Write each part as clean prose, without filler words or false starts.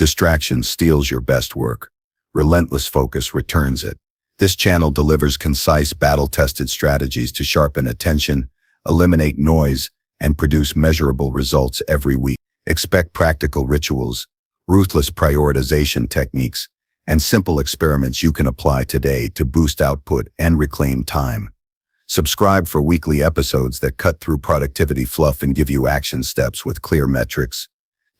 Distraction steals your best work. Relentless focus returns it. This channel delivers concise, battle-tested strategies to sharpen attention, eliminate noise, and produce measurable results every week. Expect practical rituals, ruthless prioritization techniques, and simple experiments you can apply today to boost output and reclaim time. Subscribe for weekly episodes that cut through productivity fluff and give you action steps with clear metrics,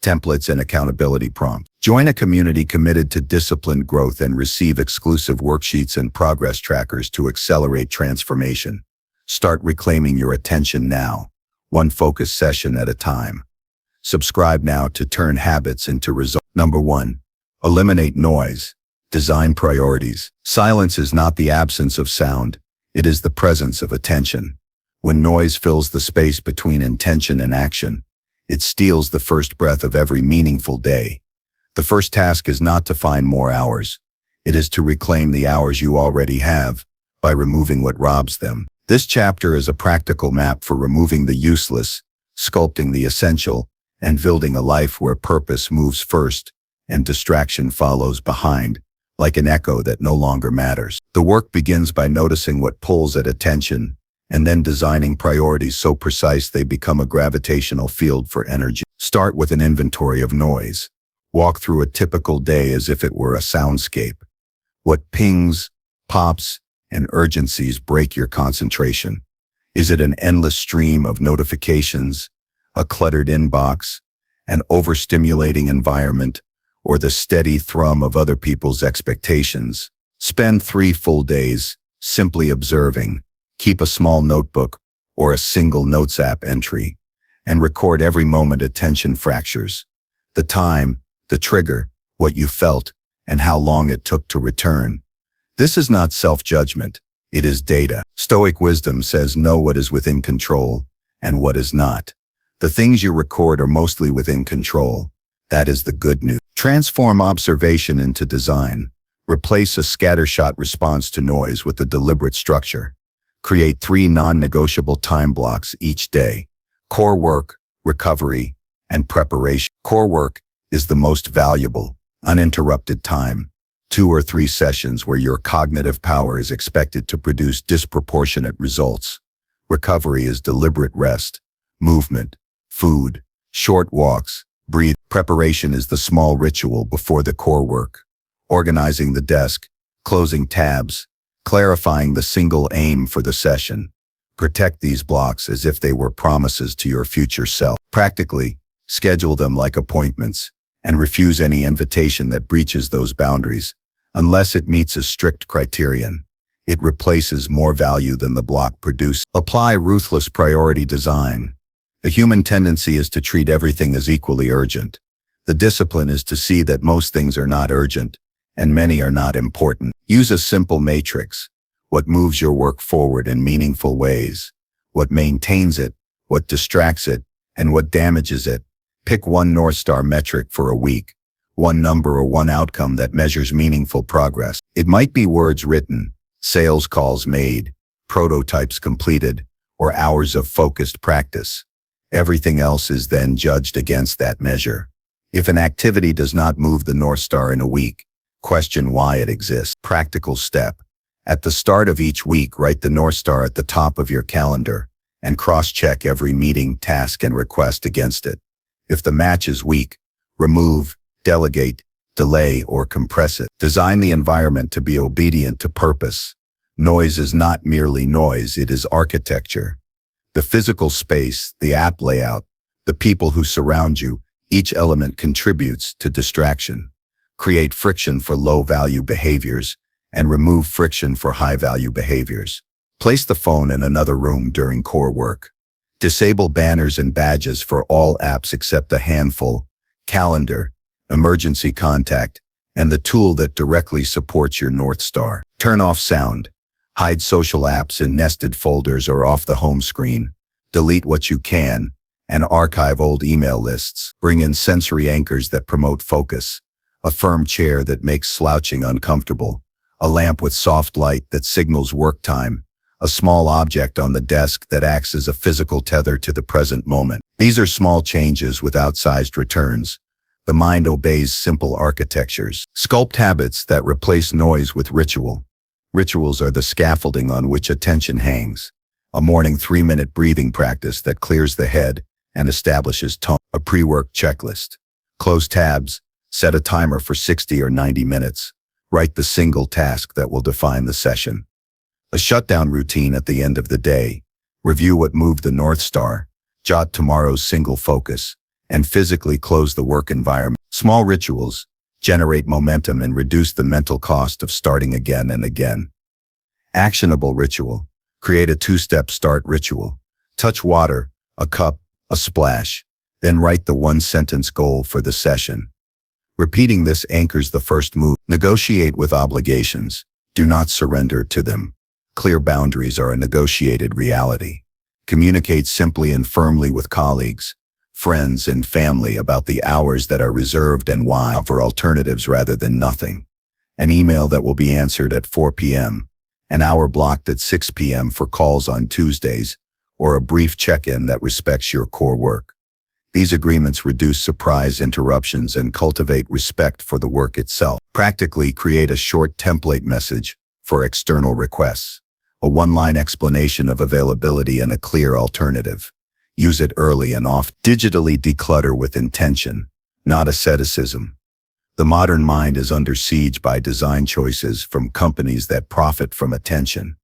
templates, and accountability prompts. Join a community committed to disciplined growth and receive exclusive worksheets and progress trackers to accelerate transformation. Start reclaiming your attention now, one focus session at a time. Subscribe now to turn habits into results. Number 1. Eliminate noise. Design priorities. Silence is not the absence of sound. It is the presence of attention. When noise fills the space between intention and action, it steals the first breath of every meaningful day. The first task is not to find more hours. It is to reclaim the hours you already have by removing what robs them. This chapter is a practical map for removing the useless, sculpting the essential, and building a life where purpose moves first and distraction follows behind, like an echo that no longer matters. The work begins by noticing what pulls at attention, and then designing priorities so precise they become a gravitational field for energy. Start with an inventory of noise. Walk through a typical day as if it were a soundscape. What pings, pops, and urgencies break your concentration? Is it an endless stream of notifications, a cluttered inbox, an overstimulating environment, or the steady thrum of other people's expectations? Spend 3 full days simply observing. Keep a small notebook or a single Notes app entry and record every moment attention fractures. The time, the trigger, what you felt, and how long it took to return. This is not self-judgment. It is data. Stoic wisdom says know what is within control and what is not. The things you record are mostly within control. That is the good news. Transform observation into design. Replace a scattershot response to noise with a deliberate structure. Create 3 non-negotiable time blocks each day: core work, recovery, and preparation. Core work is the most valuable, uninterrupted time. 2 or 3 sessions where your cognitive power is expected to produce disproportionate results. Recovery is deliberate rest, movement, food, short walks, breathe. Preparation is the small ritual before the core work. Organizing the desk, closing tabs, clarifying the single aim for the session. Protect these blocks as if they were promises to your future self. Practically, schedule them like appointments and refuse any invitation that breaches those boundaries, unless it meets a strict criterion. It replaces more value than the block produces. Apply ruthless priority design. The human tendency is to treat everything as equally urgent. The discipline is to see that most things are not urgent, and many are not important. Use a simple matrix. What moves your work forward in meaningful ways? What maintains it? What distracts it? And what damages it? Pick one North Star metric for a week, one number or one outcome that measures meaningful progress. It might be words written, sales calls made, prototypes completed, or hours of focused practice. Everything else is then judged against that measure. If an activity does not move the North Star in a week, question why it exists. Practical step. At the start of each week, write the North Star at the top of your calendar and cross-check every meeting, task, and request against it. If the match is weak, remove, delegate, delay, or compress it. Design the environment to be obedient to purpose. Noise is not merely noise, it is architecture. The physical space, the app layout, the people who surround you, each element contributes to distraction. Create friction for low-value behaviors and remove friction for high-value behaviors. Place the phone in another room during core work. Disable banners and badges for all apps except a handful: calendar, emergency contact, and the tool that directly supports your North Star. Turn off sound. Hide social apps in nested folders or off the home screen. Delete what you can, and archive old email lists. Bring in sensory anchors that promote focus. A firm chair that makes slouching uncomfortable. A lamp with soft light that signals work time. A small object on the desk that acts as a physical tether to the present moment. These are small changes with outsized returns, The mind obeys simple architectures. Sculpt habits that replace noise with ritual. Rituals are the scaffolding on which attention hangs. A morning 3-minute breathing practice that clears the head and establishes tone. A pre-work checklist. Close tabs, set a timer for 60 or 90 minutes. Write the single task that will define the session. A shutdown routine at the end of the day. Review what moved the North Star, jot tomorrow's single focus, and physically close the work environment. Small rituals generate momentum and reduce the mental cost of starting again and again. Actionable ritual. Create a 2-step start ritual. Touch water, a cup, a splash, then write the 1-sentence goal for the session. Repeating this anchors the first move. Negotiate with obligations. Do not surrender to them. Clear boundaries are a negotiated reality. Communicate simply and firmly with colleagues, friends, and family about the hours that are reserved and why. Offer alternatives rather than nothing. An email that will be answered at 4 p.m., an hour blocked at 6 p.m. for calls on Tuesdays, or a brief check-in that respects your core work. These agreements reduce surprise interruptions and cultivate respect for the work itself. Practically create a short template message for external requests, a 1-line explanation of availability and a clear alternative. Use it early and often. Digitally declutter with intention, not asceticism. The modern mind is under siege by design choices from companies that profit from attention.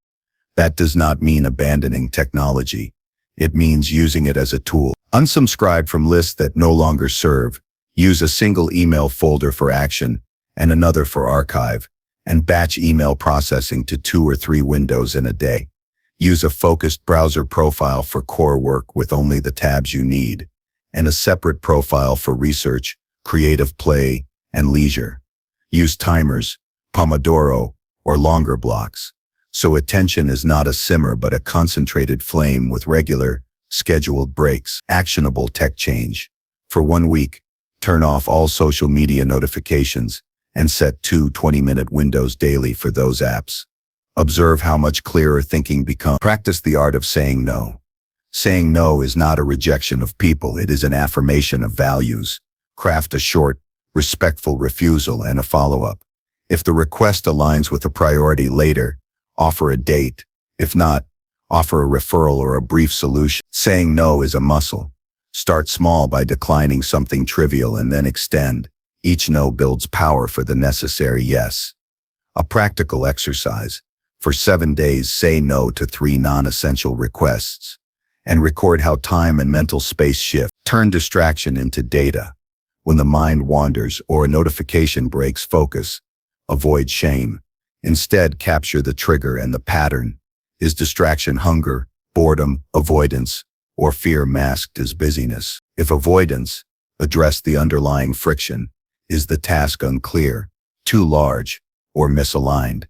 That does not mean abandoning technology. It means using it as a tool. Unsubscribe from lists that no longer serve. Use a single email folder for action and another for archive, and batch email processing to 2 or 3 windows in a day. Use a focused browser profile for core work with only the tabs you need, and a separate profile for research, creative play, and leisure. Use timers, Pomodoro, or longer blocks, so attention is not a simmer but a concentrated flame with regular, scheduled breaks. Actionable tech change. For 1 week, turn off all social media notifications and set 2 20-minute windows daily for those apps. Observe how much clearer thinking becomes. Practice the art of saying no. Saying no is not a rejection of people, it is an affirmation of values. Craft a short, respectful refusal and a follow-up. If the request aligns with a priority later, offer a date. If not, offer a referral or a brief solution. Saying no is a muscle. Start small by declining something trivial and then extend. Each no builds power for the necessary yes. A practical exercise. For 7 days, say no to 3 non-essential requests, and record how time and mental space shift. Turn distraction into data. When the mind wanders or a notification breaks focus, avoid shame. Instead, capture the trigger and the pattern. Is distraction hunger, boredom, avoidance, or fear masked as busyness? If avoidance, address the underlying friction. Is the task unclear, too large, or misaligned?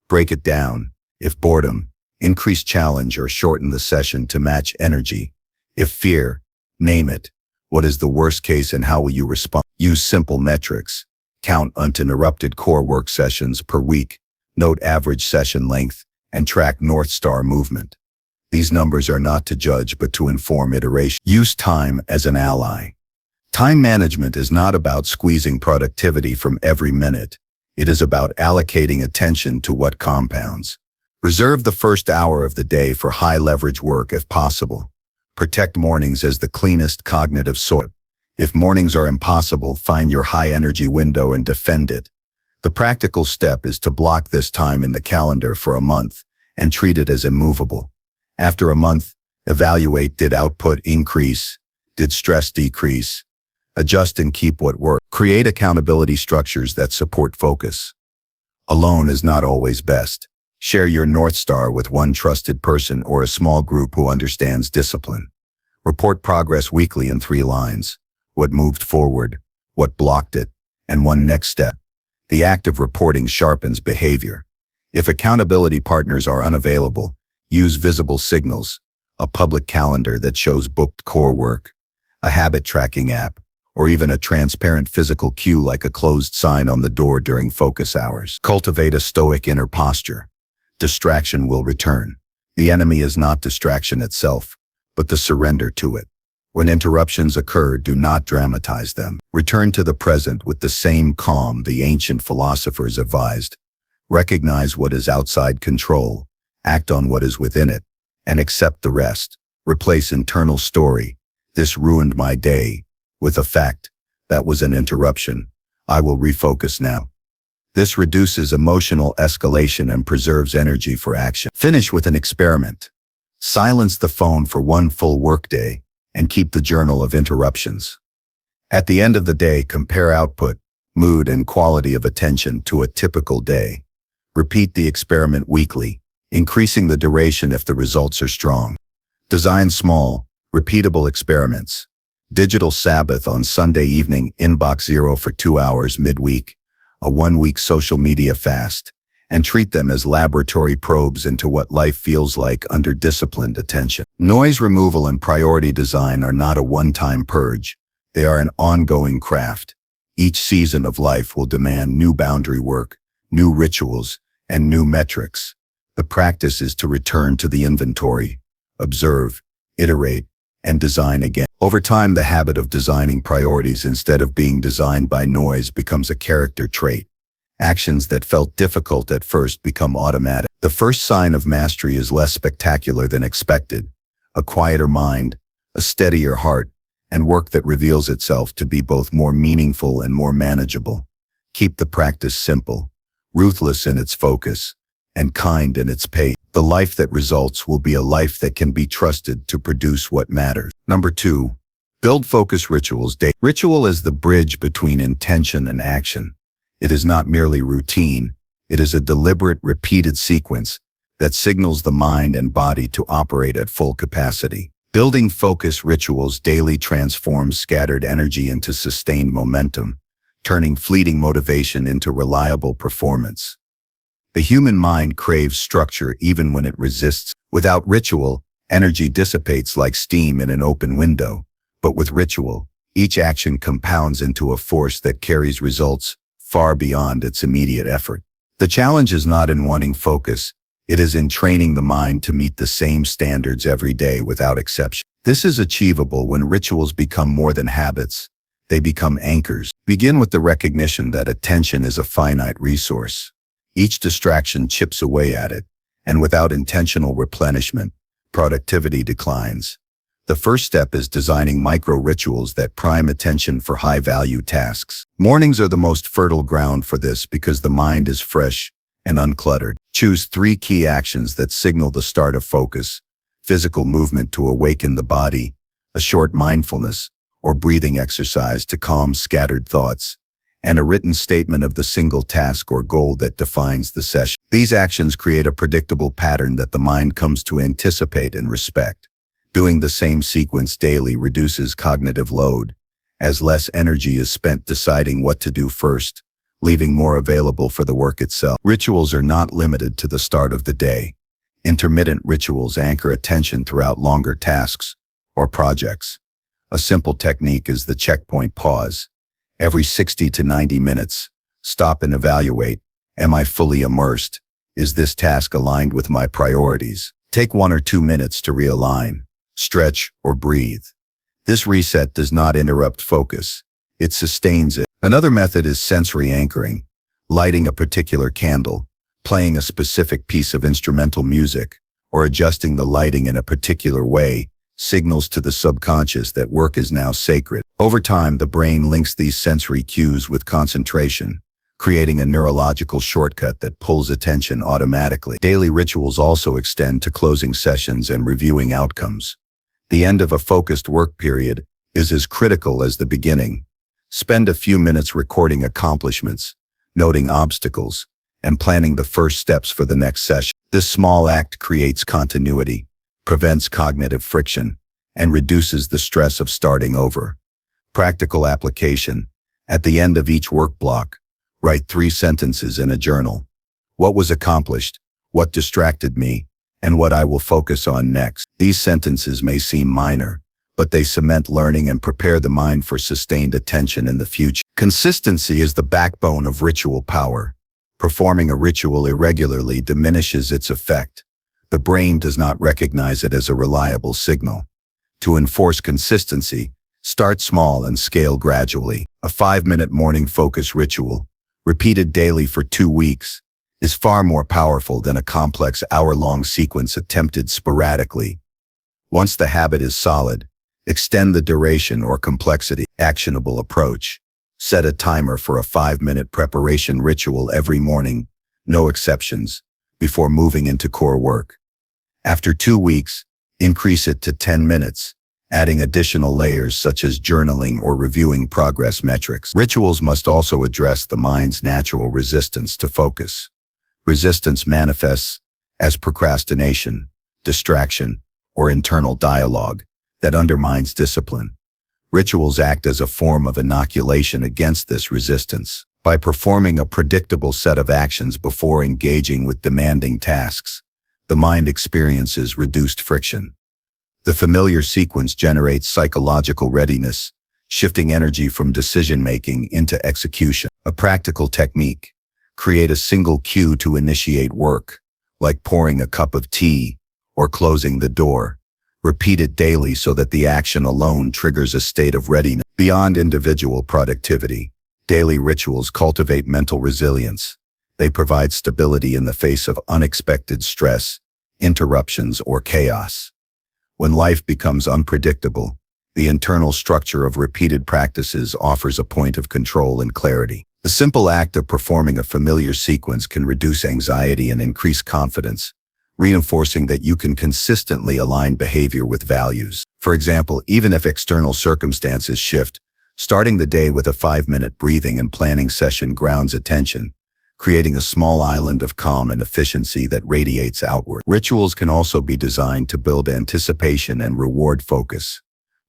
Break it down. If boredom, increase challenge or shorten the session to match energy. If fear, name it. What is the worst case and how will you respond? Use simple metrics. Count uninterrupted core work sessions per week. Note average session length and track North Star movement. These numbers are not to judge but to inform iteration. Use time as an ally. Time management is not about squeezing productivity from every minute. It is about allocating attention to what compounds. Reserve the first hour of the day for high-leverage work if possible. Protect mornings as the cleanest cognitive soil. If mornings are impossible, find your high-energy window and defend it. The practical step is to block this time in the calendar for a month and treat it as immovable. After a month, evaluate: did output increase? Did stress decrease? Adjust and keep what worked. Create accountability structures that support focus. Alone is not always best. Share your North Star with one trusted person or a small group who understands discipline. Report progress weekly in 3 lines. What moved forward, what blocked it, and one next step. The act of reporting sharpens behavior. If accountability partners are unavailable, use visible signals, a public calendar that shows booked core work, a habit tracking app, or even a transparent physical cue like a closed sign on the door during focus hours. Cultivate a stoic inner posture. Distraction will return. The enemy is not distraction itself, but the surrender to it. When interruptions occur, do not dramatize them. Return to the present with the same calm the ancient philosophers advised. Recognize what is outside control, act on what is within it, and accept the rest. Replace internal story, "This ruined my day," with a fact, "That was an interruption. I will refocus now." This reduces emotional escalation and preserves energy for action. Finish with an experiment. Silence the phone for one full workday and keep the journal of interruptions. At the end of the day, compare output, mood, and quality of attention to a typical day. Repeat the experiment weekly, increasing the duration if the results are strong. Design small, repeatable experiments. Digital Sabbath on Sunday evening, inbox zero for 2 hours midweek, a 1-week social media fast, and treat them as laboratory probes into what life feels like under disciplined attention. Noise removal and priority design are not a one-time purge. They are an ongoing craft. Each season of life will demand new boundary work, new rituals, and new metrics. The practice is to return to the inventory, observe, iterate, and design again. Over time, the habit of designing priorities instead of being designed by noise becomes a character trait. Actions that felt difficult at first become automatic. The first sign of mastery is less spectacular than expected. A quieter mind, a steadier heart, and work that reveals itself to be both more meaningful and more manageable. Keep the practice simple, ruthless in its focus, and kind in its pace. The life that results will be a life that can be trusted to produce what matters. Number 2, build focus rituals. Ritual is the bridge between intention and action. It is not merely routine. It is a deliberate, repeated sequence that signals the mind and body to operate at full capacity. Building focus rituals daily transforms scattered energy into sustained momentum, turning fleeting motivation into reliable performance. The human mind craves structure even when it resists. Without ritual, energy dissipates like steam in an open window. But with ritual, each action compounds into a force that carries results far beyond its immediate effort. The challenge is not in wanting focus. It is in training the mind to meet the same standards every day without exception. This is achievable when rituals become more than habits. They become anchors. Begin with the recognition that attention is a finite resource. Each distraction chips away at it, and without intentional replenishment, productivity declines. The first step is designing micro-rituals that prime attention for high-value tasks. Mornings are the most fertile ground for this because the mind is fresh and uncluttered. Choose 3 key actions that signal the start of focus: physical movement to awaken the body, a short mindfulness or breathing exercise to calm scattered thoughts, and a written statement of the single task or goal that defines the session. These actions create a predictable pattern that the mind comes to anticipate and respect. Doing the same sequence daily reduces cognitive load, as less energy is spent deciding what to do first, leaving more available for the work itself. Rituals are not limited to the start of the day. Intermittent rituals anchor attention throughout longer tasks or projects. A simple technique is the checkpoint pause. Every 60 to 90 minutes, stop and evaluate. Am I fully immersed? Is this task aligned with my priorities? Take 1 or 2 minutes to realign, stretch, or breathe. This reset does not interrupt focus. It sustains it. Another method is sensory anchoring. Lighting a particular candle, playing a specific piece of instrumental music, or adjusting the lighting in a particular way signals to the subconscious that work is now sacred. Over time, the brain links these sensory cues with concentration, creating a neurological shortcut that pulls attention automatically. Daily rituals also extend to closing sessions and reviewing outcomes. The end of a focused work period is as critical as the beginning. Spend a few minutes recording accomplishments, noting obstacles, and planning the first steps for the next session. This small act creates continuity, prevents cognitive friction, and reduces the stress of starting over. Practical application. At the end of each work block, write 3 sentences in a journal. What was accomplished, what distracted me, and what I will focus on next. These sentences may seem minor, but they cement learning and prepare the mind for sustained attention in the future. Consistency is the backbone of ritual power. Performing a ritual irregularly diminishes its effect. The brain does not recognize it as a reliable signal. To enforce consistency, start small and scale gradually. A 5-minute morning focus ritual, repeated daily for 2 weeks, is far more powerful than a complex hour-long sequence attempted sporadically. Once the habit is solid, extend the duration or complexity. Actionable approach. Set a timer for a 5-minute preparation ritual every morning, no exceptions, before moving into core work. After 2 weeks, increase it to 10 minutes, adding additional layers such as journaling or reviewing progress metrics. Rituals must also address the mind's natural resistance to focus. Resistance manifests as procrastination, distraction, or internal dialogue that undermines discipline. Rituals act as a form of inoculation against this resistance. By performing a predictable set of actions before engaging with demanding tasks, the mind experiences reduced friction. The familiar sequence generates psychological readiness, shifting energy from decision-making into execution. A practical technique: create a single cue to initiate work, like pouring a cup of tea or closing the door. Repeat it daily so that the action alone triggers a state of readiness. Beyond individual productivity, daily rituals cultivate mental resilience. They provide stability in the face of unexpected stress, interruptions, or chaos. When life becomes unpredictable, the internal structure of repeated practices offers a point of control and clarity. The simple act of performing a familiar sequence can reduce anxiety and increase confidence, reinforcing that you can consistently align behavior with values. For example, even if external circumstances shift, starting the day with a 5-minute breathing and planning session grounds attention, creating a small island of calm and efficiency that radiates outward. Rituals can also be designed to build anticipation and reward focus.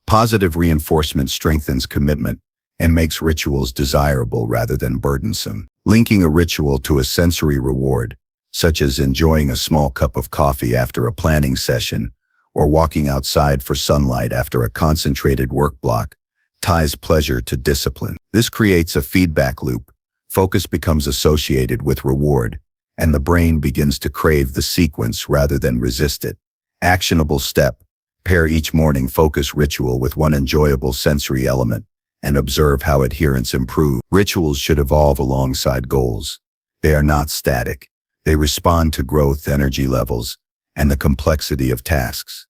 Positive reinforcement strengthens commitment and makes rituals desirable rather than burdensome. Linking a ritual to a sensory reward, such as enjoying a small cup of coffee after a planning session or walking outside for sunlight after a concentrated work block, ties pleasure to discipline. This creates a feedback loop. Focus becomes associated with reward, and the brain begins to crave the sequence rather than resist it. Actionable step: pair each morning focus ritual with one enjoyable sensory element and observe how adherence improves. Rituals should evolve alongside goals. They are not static. They respond to growth, energy levels, and the complexity of tasks.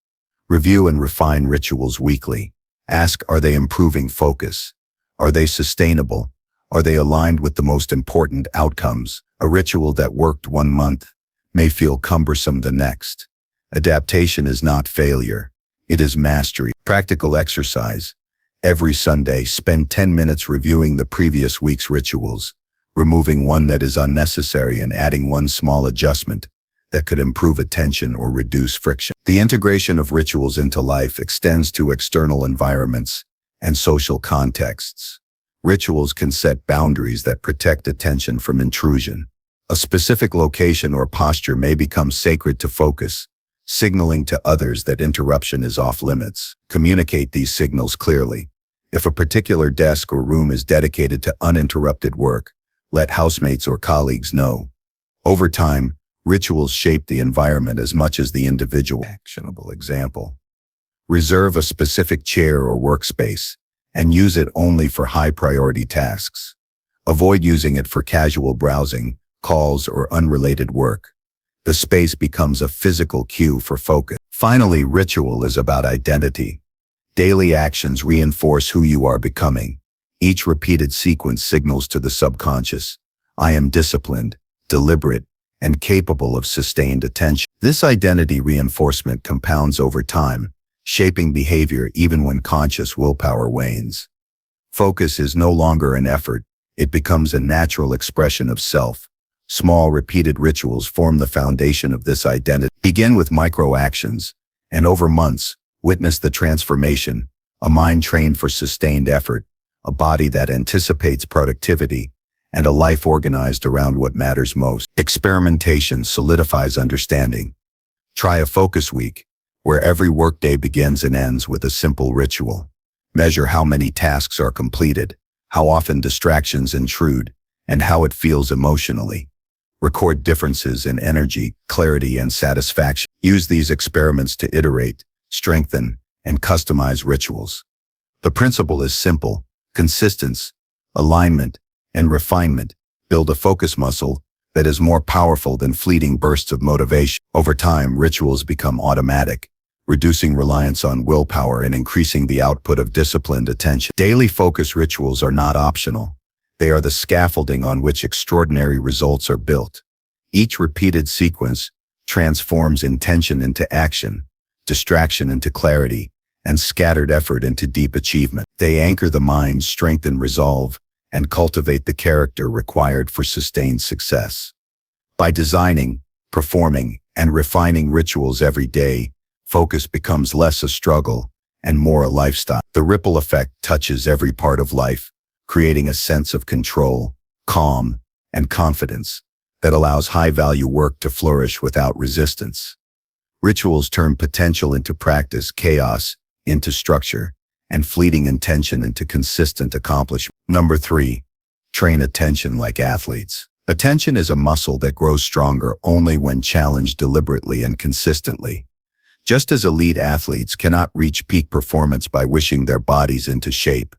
Review and refine rituals weekly. Ask, are they improving focus? Are they sustainable? Are they aligned with the most important outcomes? A ritual that worked 1 month may feel cumbersome the next. Adaptation is not failure. It is mastery. Practical exercise. Every Sunday, spend 10 minutes reviewing the previous week's rituals, removing one that is unnecessary and adding one small adjustment that could improve attention or reduce friction. The integration of rituals into life extends to external environments and social contexts. Rituals can set boundaries that protect attention from intrusion. A specific location or posture may become sacred to focus, signaling to others that interruption is off limits. Communicate these signals clearly. If a particular desk or room is dedicated to uninterrupted work, let housemates or colleagues know. Over time, rituals shape the environment as much as the individual. Actionable example: reserve a specific chair or workspace and use it only for high-priority tasks. Avoid using it for casual browsing, calls, or unrelated work. The space becomes a physical cue for focus. Finally, ritual is about identity. Daily actions reinforce who you are becoming. Each repeated sequence signals to the subconscious, I am disciplined, deliberate, and capable of sustained attention. This identity reinforcement compounds over time, shaping behavior even when conscious willpower wanes. Focus is no longer an effort, it becomes a natural expression of self. Small repeated rituals form the foundation of this identity. Begin with micro-actions, and over months, witness the transformation: a mind trained for sustained effort, a body that anticipates productivity, and a life organized around what matters most. Experimentation solidifies understanding. Try a focus week, where every workday begins and ends with a simple ritual. Measure how many tasks are completed, how often distractions intrude, and how it feels emotionally. Record differences in energy, clarity, and satisfaction. Use these experiments to iterate, strengthen, and customized rituals. The principle is simple: consistency, alignment, and refinement build a focus muscle that is more powerful than fleeting bursts of motivation. Over time, rituals become automatic, reducing reliance on willpower and increasing the output of disciplined attention. Daily focus rituals are not optional. They are the scaffolding on which extraordinary results are built. Each repeated sequence transforms intention into action, distraction into clarity, and scattered effort into deep achievement. They anchor the mind, strengthen resolve, and cultivate the character required for sustained success. By designing, performing, and refining rituals every day, focus becomes less a struggle and more a lifestyle. The ripple effect touches every part of life, creating a sense of control, calm, and confidence that allows high-value work to flourish without resistance. Rituals turn potential into practice, chaos into structure, and fleeting intention into consistent accomplishment. Number 3, train attention like athletes. Attention is a muscle that grows stronger only when challenged deliberately and consistently. Just as elite athletes cannot reach peak performance by wishing their bodies into shape,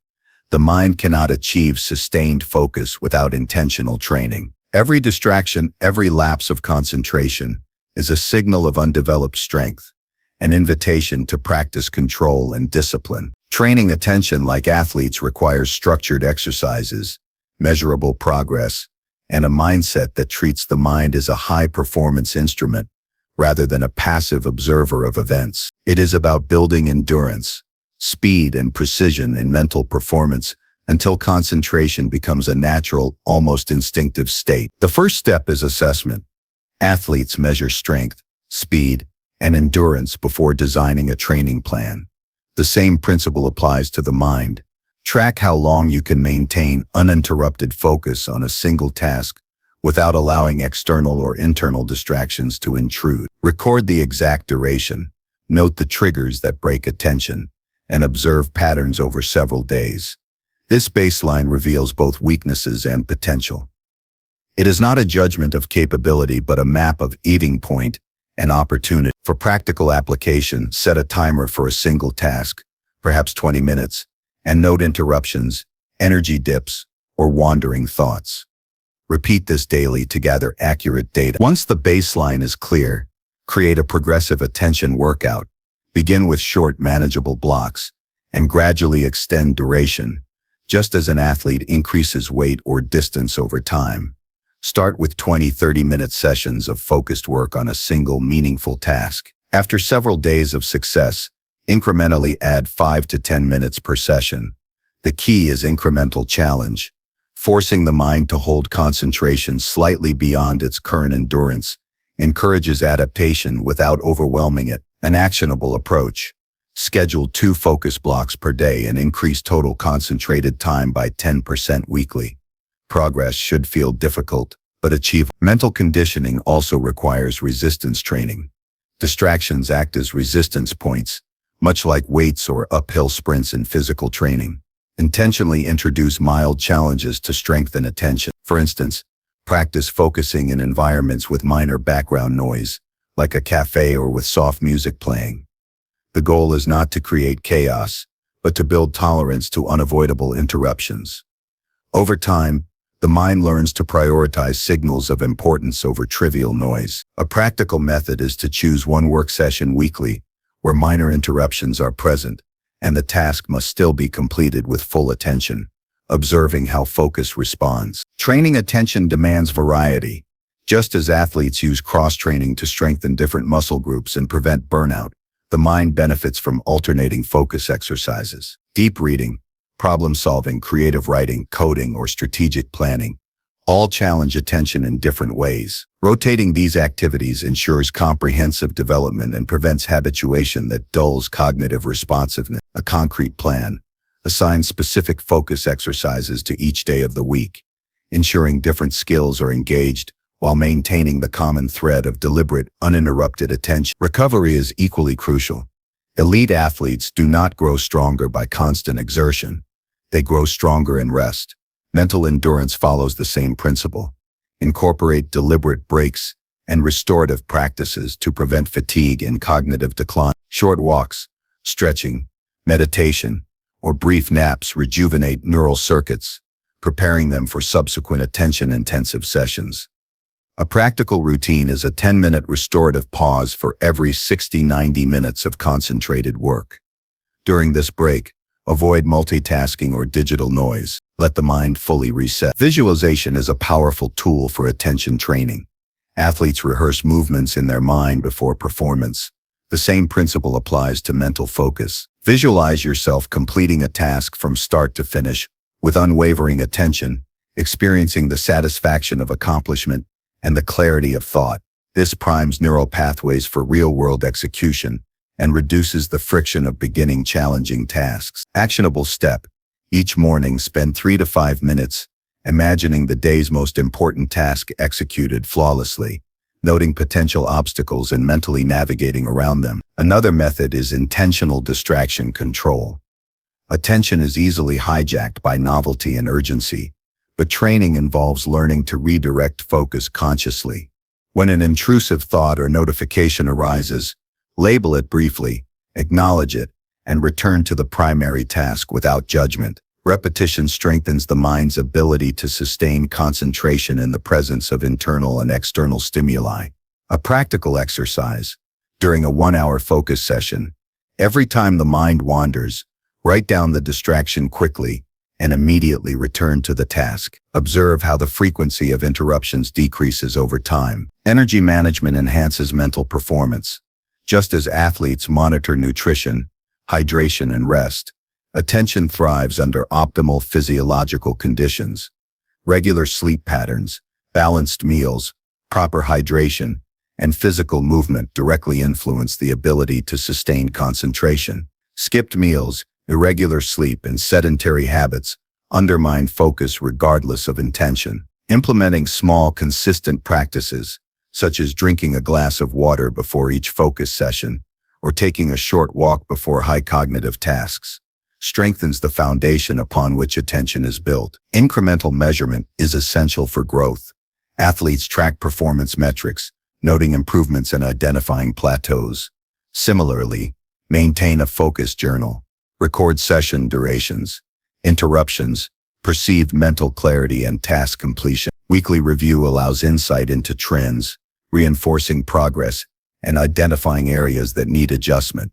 the mind cannot achieve sustained focus without intentional training. Every distraction, every lapse of concentration is a signal of undeveloped strength, an invitation to practice control and discipline. Training attention like athletes requires structured exercises, measurable progress, and a mindset that treats the mind as a high-performance instrument rather than a passive observer of events. It is about building endurance, speed, and precision in mental performance until concentration becomes a natural, almost instinctive state. The first step is assessment. Athletes measure strength, speed, and endurance before designing a training plan. The same principle applies to the mind. Track how long you can maintain uninterrupted focus on a single task without allowing external or internal distractions to intrude. Record the exact duration, note the triggers that break attention, and observe patterns over several days. This baseline reveals both weaknesses and potential. It is not a judgment of capability, but a map of eating point and opportunity. For practical application, set a timer for a single task, perhaps 20 minutes, and note interruptions, energy dips, or wandering thoughts. Repeat this daily to gather accurate data. Once the baseline is clear, create a progressive attention workout. Begin with short, manageable blocks, and gradually extend duration, just as an athlete increases weight or distance over time. Start with 20-30-minute sessions of focused work on a single, meaningful task. After several days of success, incrementally add 5 to 10 minutes per session. The key is incremental challenge. Forcing the mind to hold concentration slightly beyond its current endurance encourages adaptation without overwhelming it. An actionable approach. Schedule 2 focus blocks per day and increase total concentrated time by 10% weekly. Progress should feel difficult, but achievable. Mental conditioning also requires resistance training. Distractions act as resistance points, much like weights or uphill sprints in physical training. Intentionally introduce mild challenges to strengthen attention. For instance, practice focusing in environments with minor background noise, like a cafe or with soft music playing. The goal is not to create chaos, but to build tolerance to unavoidable interruptions. Over time, the mind learns to prioritize signals of importance over trivial noise. A practical method is to choose one work session weekly, where minor interruptions are present, and the task must still be completed with full attention, observing how focus responds. Training attention demands variety. Just as athletes use cross-training to strengthen different muscle groups and prevent burnout, the mind benefits from alternating focus exercises. Deep reading, problem-solving, creative writing, coding, or strategic planning all challenge attention in different ways. Rotating these activities ensures comprehensive development and prevents habituation that dulls cognitive responsiveness. A concrete plan. Assign specific focus exercises to each day of the week, ensuring different skills are engaged while maintaining the common thread of deliberate, uninterrupted attention. Recovery is equally crucial. Elite athletes do not grow stronger by constant exertion. They grow stronger in rest. Mental endurance follows the same principle. Incorporate deliberate breaks and restorative practices to prevent fatigue and cognitive decline. Short walks, Stretching, meditation, or brief naps rejuvenate neural circuits, preparing them for subsequent attention-intensive sessions. A practical routine is a 10-minute restorative pause for every 60-90 minutes of concentrated work. During this break, avoid multitasking or digital noise. Let the mind fully reset. Visualization is a powerful tool for attention training. Athletes rehearse movements in their mind before performance. The same principle applies to mental focus. Visualize yourself completing a task from start to finish with unwavering attention, experiencing the satisfaction of accomplishment and the clarity of thought. This primes neural pathways for real-world execution and reduces the friction of beginning challenging tasks. Actionable step. Each morning, spend 3 to 5 minutes imagining the day's most important task executed flawlessly, noting potential obstacles and mentally navigating around them. Another method is intentional distraction control. Attention is easily hijacked by novelty and urgency, but training involves learning to redirect focus consciously. When an intrusive thought or notification arises, label it briefly, acknowledge it, and return to the primary task without judgment. Repetition strengthens the mind's ability to sustain concentration in the presence of internal and external stimuli. A practical exercise. During a 1-hour focus session, every time the mind wanders, write down the distraction quickly and immediately return to the task. Observe how the frequency of interruptions decreases over time. Energy management enhances mental performance. Just as athletes monitor nutrition, hydration, and rest, attention thrives under optimal physiological conditions. Regular sleep patterns, balanced meals, proper hydration, and physical movement directly influence the ability to sustain concentration. Skipped meals, irregular sleep, and sedentary habits undermine focus regardless of intention. Implementing small, consistent practices, such as drinking a glass of water before each focus session or taking a short walk before high cognitive tasks, strengthens the foundation upon which attention is built. Incremental measurement is essential for growth. Athletes track performance metrics, noting improvements and identifying plateaus. Similarly, maintain a focus journal. Record session durations, interruptions, perceived mental clarity, and task completion. Weekly review allows insight into trends, reinforcing progress and identifying areas that need adjustment.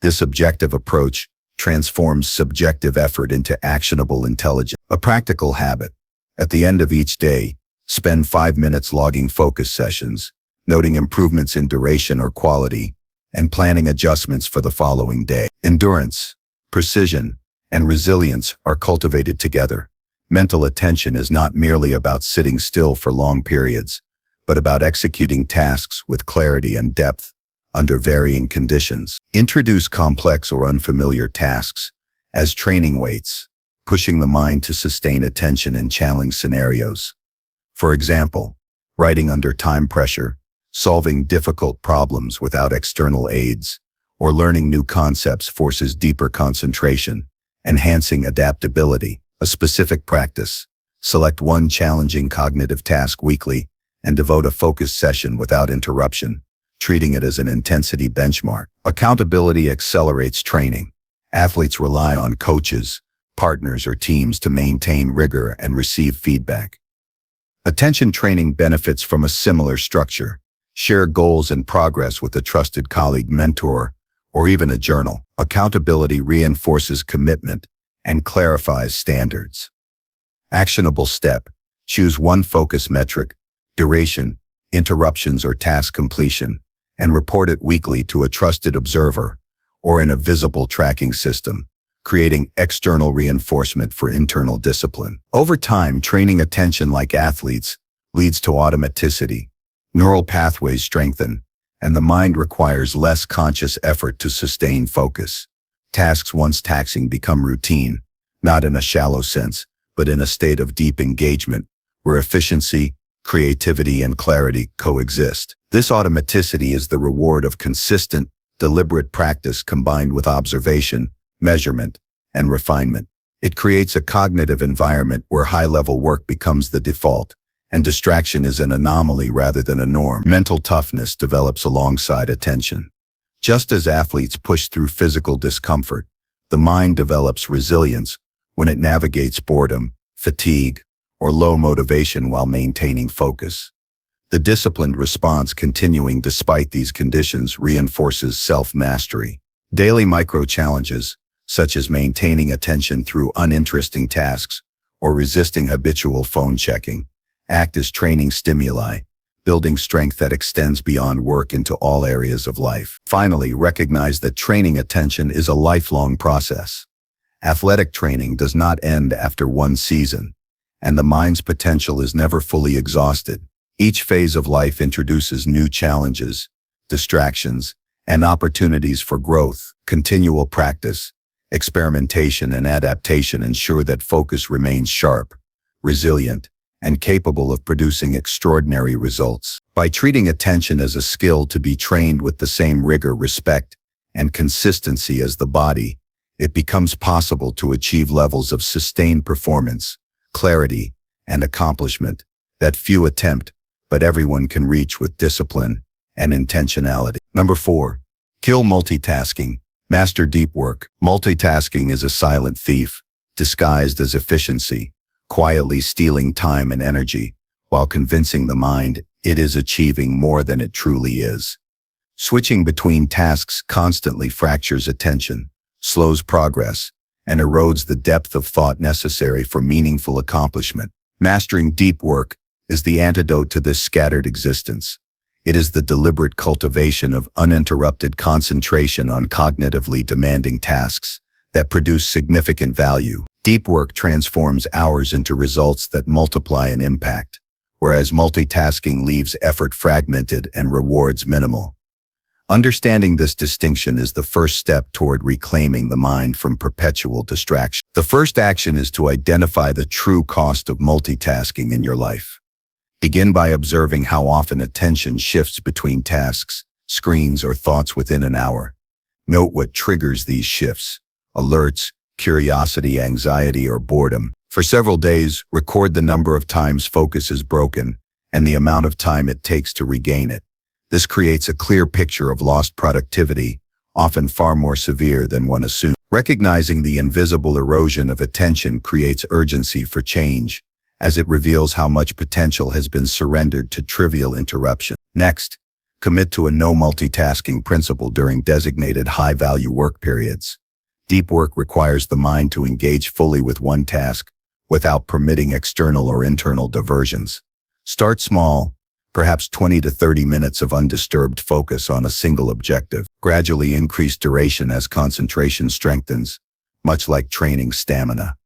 This objective approach transforms subjective effort into actionable intelligence. A practical habit. At the end of each day, spend 5 minutes logging focus sessions, noting improvements in duration or quality, and planning adjustments for the following day. Endurance, precision, and resilience are cultivated together. Mental attention is not merely about sitting still for long periods, but about executing tasks with clarity and depth under varying conditions. Introduce complex or unfamiliar tasks as training weights, pushing the mind to sustain attention in challenging scenarios. For example, writing under time pressure, solving difficult problems without external aids, or learning new concepts forces deeper concentration, enhancing adaptability. A specific practice. Select one challenging cognitive task weekly and devote a focused session without interruption, treating it as an intensity benchmark. Accountability accelerates training. Athletes rely on coaches, partners, or teams to maintain rigor and receive feedback. Attention training benefits from a similar structure. Share goals and progress with a trusted colleague, mentor, or even a journal. Accountability reinforces commitment and clarifies standards. Actionable step. Choose one focus metric, duration, interruptions, or task completion, and report it weekly to a trusted observer or in a visible tracking system, creating external reinforcement for internal discipline. Over time, training attention like athletes leads to automaticity. Neural pathways strengthen, and the mind requires less conscious effort to sustain focus. Tasks once taxing become routine, not in a shallow sense, but in a state of deep engagement, where efficiency, creativity, and clarity coexist. This automaticity is the reward of consistent, deliberate practice combined with observation, measurement, and refinement. It creates a cognitive environment where high-level work becomes the default, and distraction is an anomaly rather than a norm. Mental toughness develops alongside attention. Just as athletes push through physical discomfort, the mind develops resilience when it navigates boredom, fatigue, or low motivation while maintaining focus. The disciplined response continuing despite these conditions reinforces self-mastery. Daily micro-challenges, such as maintaining attention through uninteresting tasks or resisting habitual phone checking, act as training stimuli, building strength that extends beyond work into all areas of life. Finally, recognize that training attention is a lifelong process. Athletic training does not end after one season, and the mind's potential is never fully exhausted. Each phase of life introduces new challenges, distractions, and opportunities for growth. Continual practice, experimentation, and adaptation ensure that focus remains sharp, resilient, and capable of producing extraordinary results. By treating attention as a skill to be trained with the same rigor, respect, and consistency as the body, it becomes possible to achieve levels of sustained performance, clarity, and accomplishment that few attempt, but everyone can reach with discipline and intentionality. Number 4. Kill multitasking. Master deep work. Multitasking is a silent thief, disguised as efficiency, quietly stealing time and energy, while convincing the mind it is achieving more than it truly is. Switching between tasks constantly fractures attention, slows progress, and erodes the depth of thought necessary for meaningful accomplishment. Mastering deep work is the antidote to this scattered existence. It is the deliberate cultivation of uninterrupted concentration on cognitively demanding tasks that produce significant value. Deep work transforms hours into results that multiply in impact, whereas multitasking leaves effort fragmented and rewards minimal. Understanding this distinction is the first step toward reclaiming the mind from perpetual distraction. The first action is to identify the true cost of multitasking in your life. Begin by observing how often attention shifts between tasks, screens, or thoughts within an hour. Note what triggers these shifts: alerts, curiosity, anxiety, or boredom. For several days, record the number of times focus is broken and the amount of time it takes to regain it. This creates a clear picture of lost productivity, often far more severe than one assumes. Recognizing the invisible erosion of attention creates urgency for change, as it reveals how much potential has been surrendered to trivial interruption. Next, commit to a no multitasking principle during designated high-value work periods. Deep work requires the mind to engage fully with one task without permitting external or internal diversions. Start small, perhaps 20 to 30 minutes of undisturbed focus on a single objective. Gradually increase duration as concentration strengthens, much like training stamina.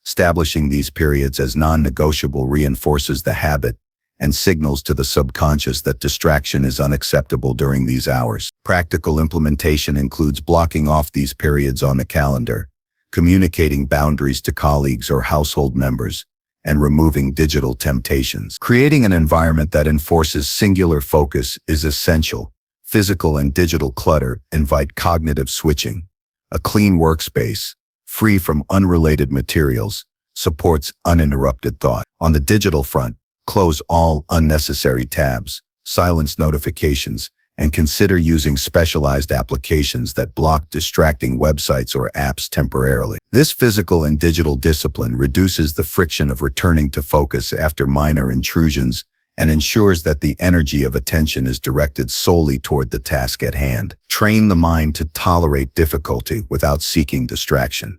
Establishing these periods as non-negotiable reinforces the habit and signals to the subconscious that distraction is unacceptable during these hours. Practical implementation includes blocking off these periods on the calendar, communicating boundaries to colleagues or household members, and removing digital temptations. Creating an environment that enforces singular focus is essential. Physical and digital clutter invite cognitive switching. A clean workspace, free from unrelated materials, supports uninterrupted thought. On the digital front, close all unnecessary tabs, silence notifications, and consider using specialized applications that block distracting websites or apps temporarily. This physical and digital discipline reduces the friction of returning to focus after minor intrusions and ensures that the energy of attention is directed solely toward the task at hand. Train the mind to tolerate difficulty without seeking distraction.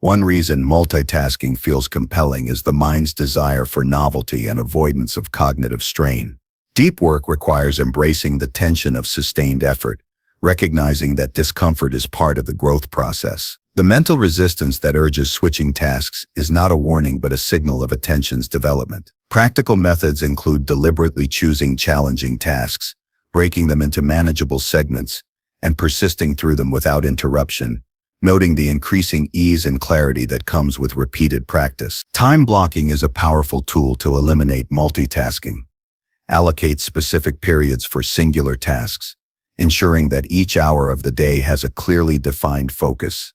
One reason multitasking feels compelling is the mind's desire for novelty and avoidance of cognitive strain. Deep work requires embracing the tension of sustained effort, recognizing that discomfort is part of the growth process. The mental resistance that urges switching tasks is not a warning but a signal of attention's development. Practical methods include deliberately choosing challenging tasks, breaking them into manageable segments, and persisting through them without interruption, noting the increasing ease and clarity that comes with repeated practice. Time blocking is a powerful tool to eliminate multitasking. Allocate specific periods for singular tasks, ensuring that each hour of the day has a clearly defined focus.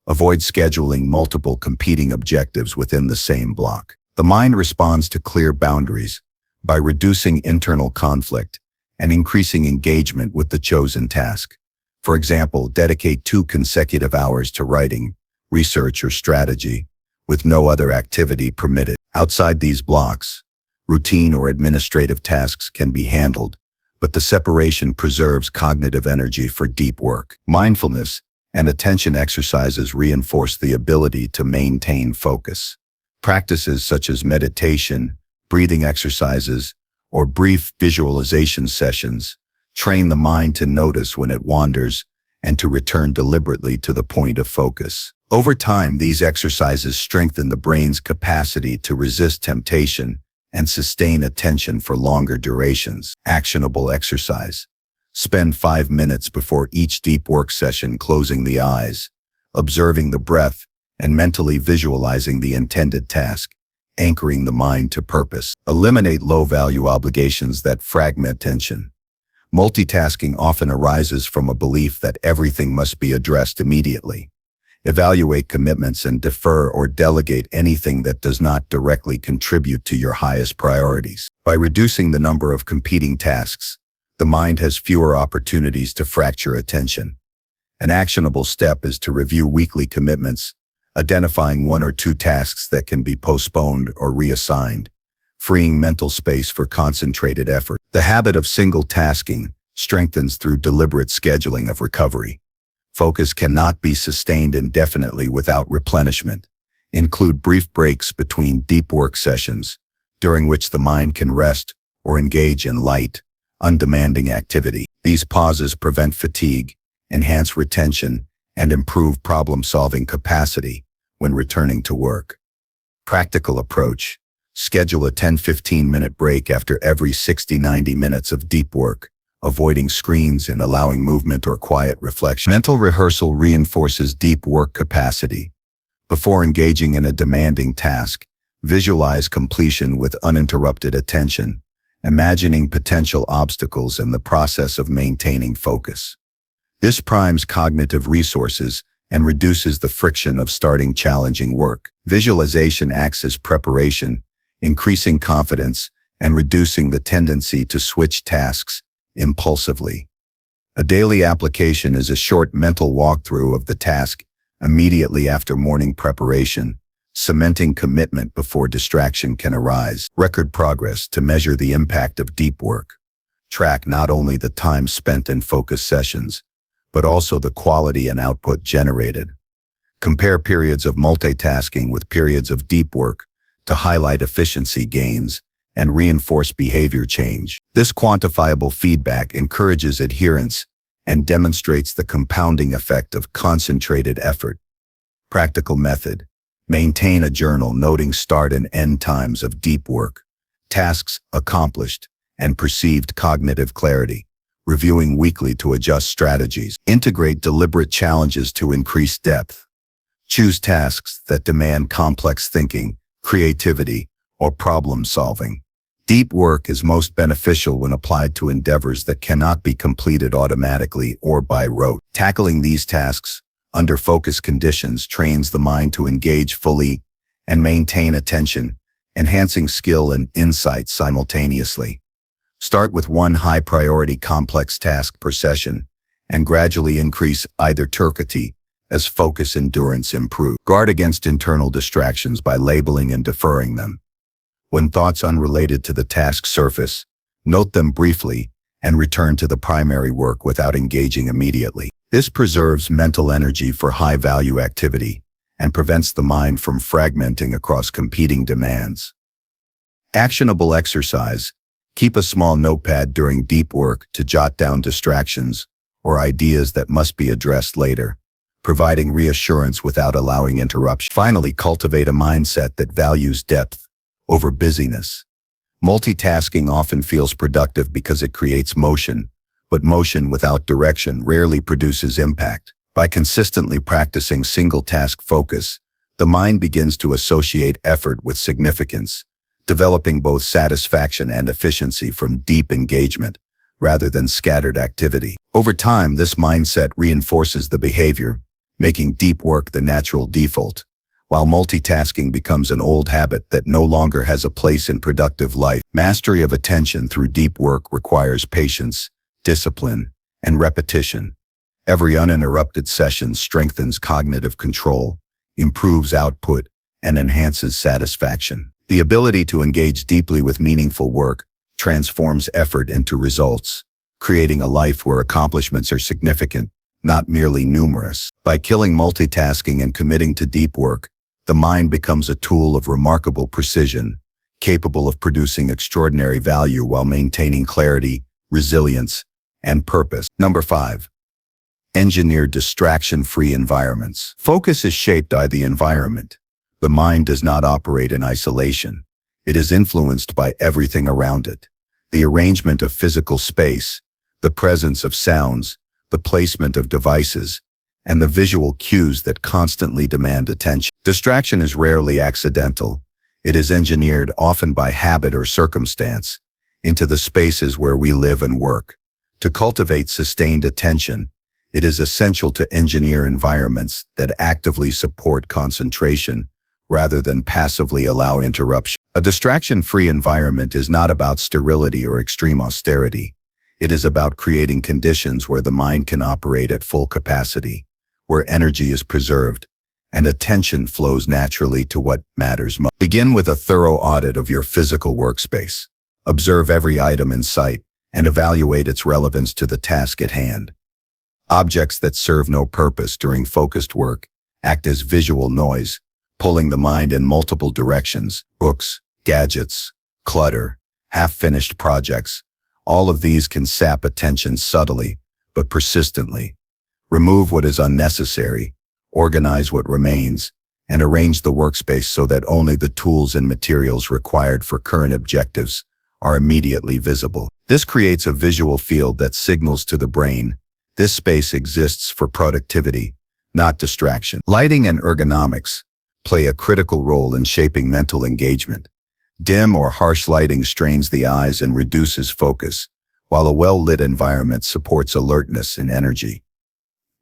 Avoid scheduling multiple competing objectives within the same block. The mind responds to clear boundaries by reducing internal conflict and increasing engagement with the chosen task. For example, dedicate 2 consecutive hours to writing, research, or strategy, with no other activity permitted. Outside these blocks, routine or administrative tasks can be handled, but the separation preserves cognitive energy for deep work. Mindfulness and attention exercises reinforce the ability to maintain focus. Practices such as meditation, breathing exercises, or brief visualization sessions train the mind to notice when it wanders and to return deliberately to the point of focus. Over time, these exercises strengthen the brain's capacity to resist temptation and sustain attention for longer durations. Actionable exercise. Spend 5 minutes before each deep work session closing the eyes, observing the breath, and mentally visualizing the intended task, anchoring the mind to purpose. Eliminate low-value obligations that fragment attention. Multitasking often arises from a belief that everything must be addressed immediately. Evaluate commitments and defer or delegate anything that does not directly contribute to your highest priorities. By reducing the number of competing tasks, the mind has fewer opportunities to fracture attention. An actionable step is to review weekly commitments, identifying 1 or 2 tasks that can be postponed or reassigned, freeing mental space for concentrated effort. The habit of single tasking strengthens through deliberate scheduling of recovery. Focus cannot be sustained indefinitely without replenishment. Include brief breaks between deep work sessions, during which the mind can rest or engage in light, undemanding activity. These pauses prevent fatigue, enhance retention, and improve problem-solving capacity when returning to work. Practical approach. Schedule a 10-15-minute break after every 60-90 minutes of deep work, avoiding screens and allowing movement or quiet reflection. Mental rehearsal reinforces deep work capacity. Before engaging in a demanding task, visualize completion with uninterrupted attention, imagining potential obstacles and the process of maintaining focus. This primes cognitive resources and reduces the friction of starting challenging work. Visualization acts as preparation, increasing confidence and reducing the tendency to switch tasks impulsively. A daily application is a short mental walkthrough of the task immediately after morning preparation, cementing commitment before distraction can arise. Record progress to measure the impact of deep work. Track not only the time spent in focus sessions, but also the quality and output generated. Compare periods of multitasking with periods of deep work to highlight efficiency gains and reinforce behavior change. This quantifiable feedback encourages adherence and demonstrates the compounding effect of concentrated effort. Practical method. Maintain a journal noting start and end times of deep work, tasks accomplished, and perceived cognitive clarity, reviewing weekly to adjust strategies. Integrate deliberate challenges to increase depth. Choose tasks that demand complex thinking, creativity, or problem solving. Deep work is most beneficial when applied to endeavors that cannot be completed automatically or by rote. Tackling these tasks under focus conditions trains the mind to engage fully and maintain attention, enhancing skill and insight simultaneously. Start with 1 high-priority complex task per session and gradually increase either turkety as focus endurance improves. Guard against internal distractions by labeling and deferring them. When thoughts unrelated to the task surface, note them briefly and return to the primary work without engaging immediately. This preserves mental energy for high-value activity and prevents the mind from fragmenting across competing demands. Actionable exercise. Keep a small notepad during deep work to jot down distractions or ideas that must be addressed later, providing reassurance without allowing interruption. Finally, cultivate a mindset that values depth over busyness. Multitasking often feels productive because it creates motion, but motion without direction rarely produces impact. By consistently practicing single-task focus, the mind begins to associate effort with significance, developing both satisfaction and efficiency from deep engagement rather than scattered activity. Over time, this mindset reinforces the behavior, making deep work the natural default, while multitasking becomes an old habit that no longer has a place in productive life. Mastery of attention through deep work requires patience, discipline, and repetition. Every uninterrupted session strengthens cognitive control, improves output, and enhances satisfaction. The ability to engage deeply with meaningful work transforms effort into results, creating a life where accomplishments are significant, not merely numerous. By killing multitasking and committing to deep work, the mind becomes a tool of remarkable precision, capable of producing extraordinary value while maintaining clarity, resilience, and purpose. Number 5. Engineer distraction-free environments. Focus is shaped by the environment. The mind does not operate in isolation. It is influenced by everything around it. The arrangement of physical space, the presence of sounds, the placement of devices, and the visual cues that constantly demand attention. Distraction is rarely accidental. It is engineered, often by habit or circumstance, into the spaces where we live and work. To cultivate sustained attention, it is essential to engineer environments that actively support concentration rather than passively allow interruption. A distraction-free environment is not about sterility or extreme austerity. It is about creating conditions where the mind can operate at full capacity, where energy is preserved, and attention flows naturally to what matters most. Begin with a thorough audit of your physical workspace. Observe every item in sight and evaluate its relevance to the task at hand. Objects that serve no purpose during focused work act as visual noise, pulling the mind in multiple directions. Books, gadgets, clutter, half-finished projects, all of these can sap attention subtly, but persistently. Remove what is unnecessary, organize what remains, and arrange the workspace so that only the tools and materials required for current objectives are immediately visible. This creates a visual field that signals to the brain, this space exists for productivity, not distraction. Lighting and ergonomics play a critical role in shaping mental engagement. Dim or harsh lighting strains the eyes and reduces focus, while a well-lit environment supports alertness and energy.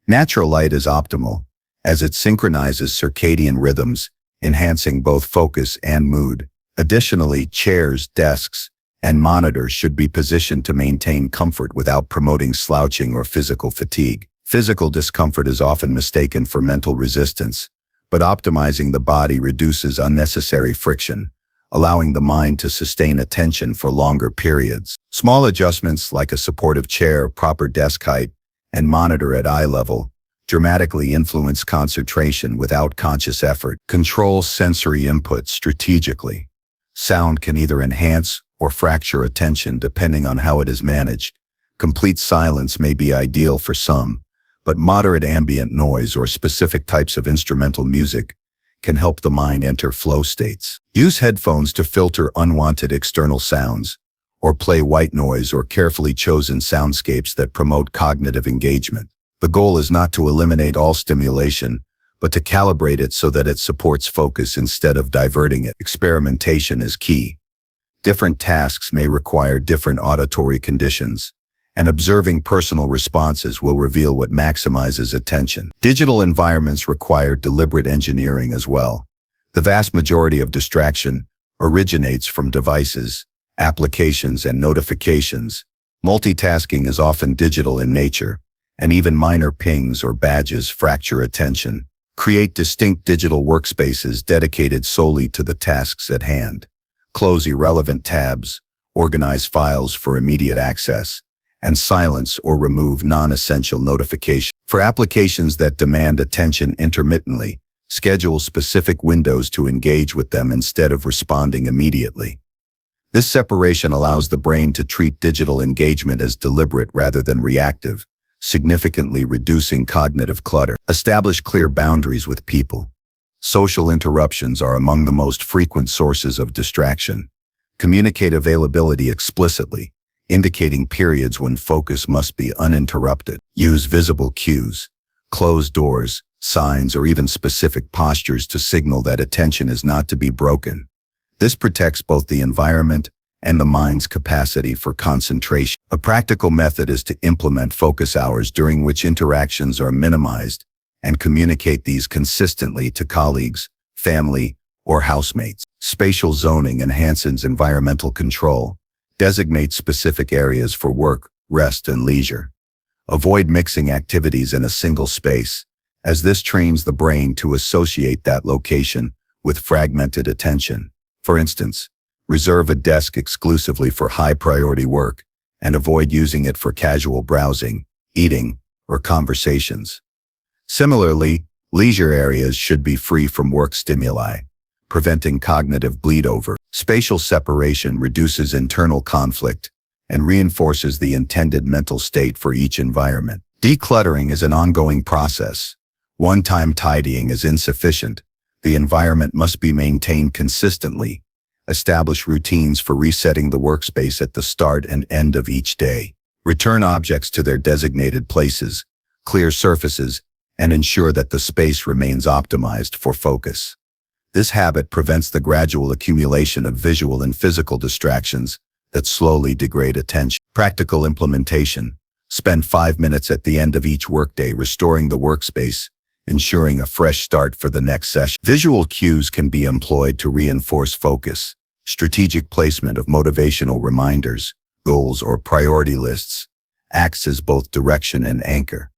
Natural light is optimal, as it synchronizes circadian rhythms, enhancing both focus and mood. Additionally, chairs, desks, and monitors should be positioned to maintain comfort without promoting slouching or physical fatigue. Physical discomfort is often mistaken for mental resistance, but optimizing the body reduces unnecessary friction, allowing the mind to sustain attention for longer periods. Small adjustments like a supportive chair, proper desk height, and monitor at eye level dramatically influence concentration without conscious effort. Control sensory input strategically. Sound can either enhance or fracture attention depending on how it is managed. Complete silence may be ideal for some, but moderate ambient noise or specific types of instrumental music can help the mind enter flow states. Use headphones to filter unwanted external sounds, or play white noise or carefully chosen soundscapes that promote cognitive engagement. The goal is not to eliminate all stimulation, but to calibrate it so that it supports focus instead of diverting it. Experimentation is key. Different tasks may require different auditory conditions, and observing personal responses will reveal what maximizes attention. Digital environments require deliberate engineering as well. The vast majority of distraction originates from devices, applications, and notifications. Multitasking is often digital in nature, and even minor pings or badges fracture attention. Create distinct digital workspaces dedicated solely to the tasks at hand. Close irrelevant tabs, organize files for immediate access, and silence or remove non-essential notifications. For applications that demand attention intermittently, schedule specific windows to engage with them instead of responding immediately. This separation allows the brain to treat digital engagement as deliberate rather than reactive, significantly reducing cognitive clutter. Establish clear boundaries with people. Social interruptions are among the most frequent sources of distraction. Communicate availability explicitly, indicating periods when focus must be uninterrupted. Use visible cues, closed doors, signs, or even specific postures to signal that attention is not to be broken. This protects both the environment and the mind's capacity for concentration. A practical method is to implement focus hours during which interactions are minimized and communicate these consistently to colleagues, family, or housemates. Spatial zoning enhances environmental control. Designate specific areas for work, rest, and leisure. Avoid mixing activities in a single space, as this trains the brain to associate that location with fragmented attention. For instance, reserve a desk exclusively for high-priority work and avoid using it for casual browsing, eating, or conversations. Similarly, leisure areas should be free from work stimuli, preventing cognitive bleed-over. Spatial separation reduces internal conflict and reinforces the intended mental state for each environment. Decluttering is an ongoing process. One-time tidying is insufficient. The environment must be maintained consistently. Establish routines for resetting the workspace at the start and end of each day. Return objects to their designated places, clear surfaces, and ensure that the space remains optimized for focus. This habit prevents the gradual accumulation of visual and physical distractions that slowly degrade attention. Practical implementation. Spend 5 minutes at the end of each workday restoring the workspace, ensuring a fresh start for the next session. Visual cues can be employed to reinforce focus. Strategic placement of motivational reminders, goals, or priority lists acts as both direction and anchor.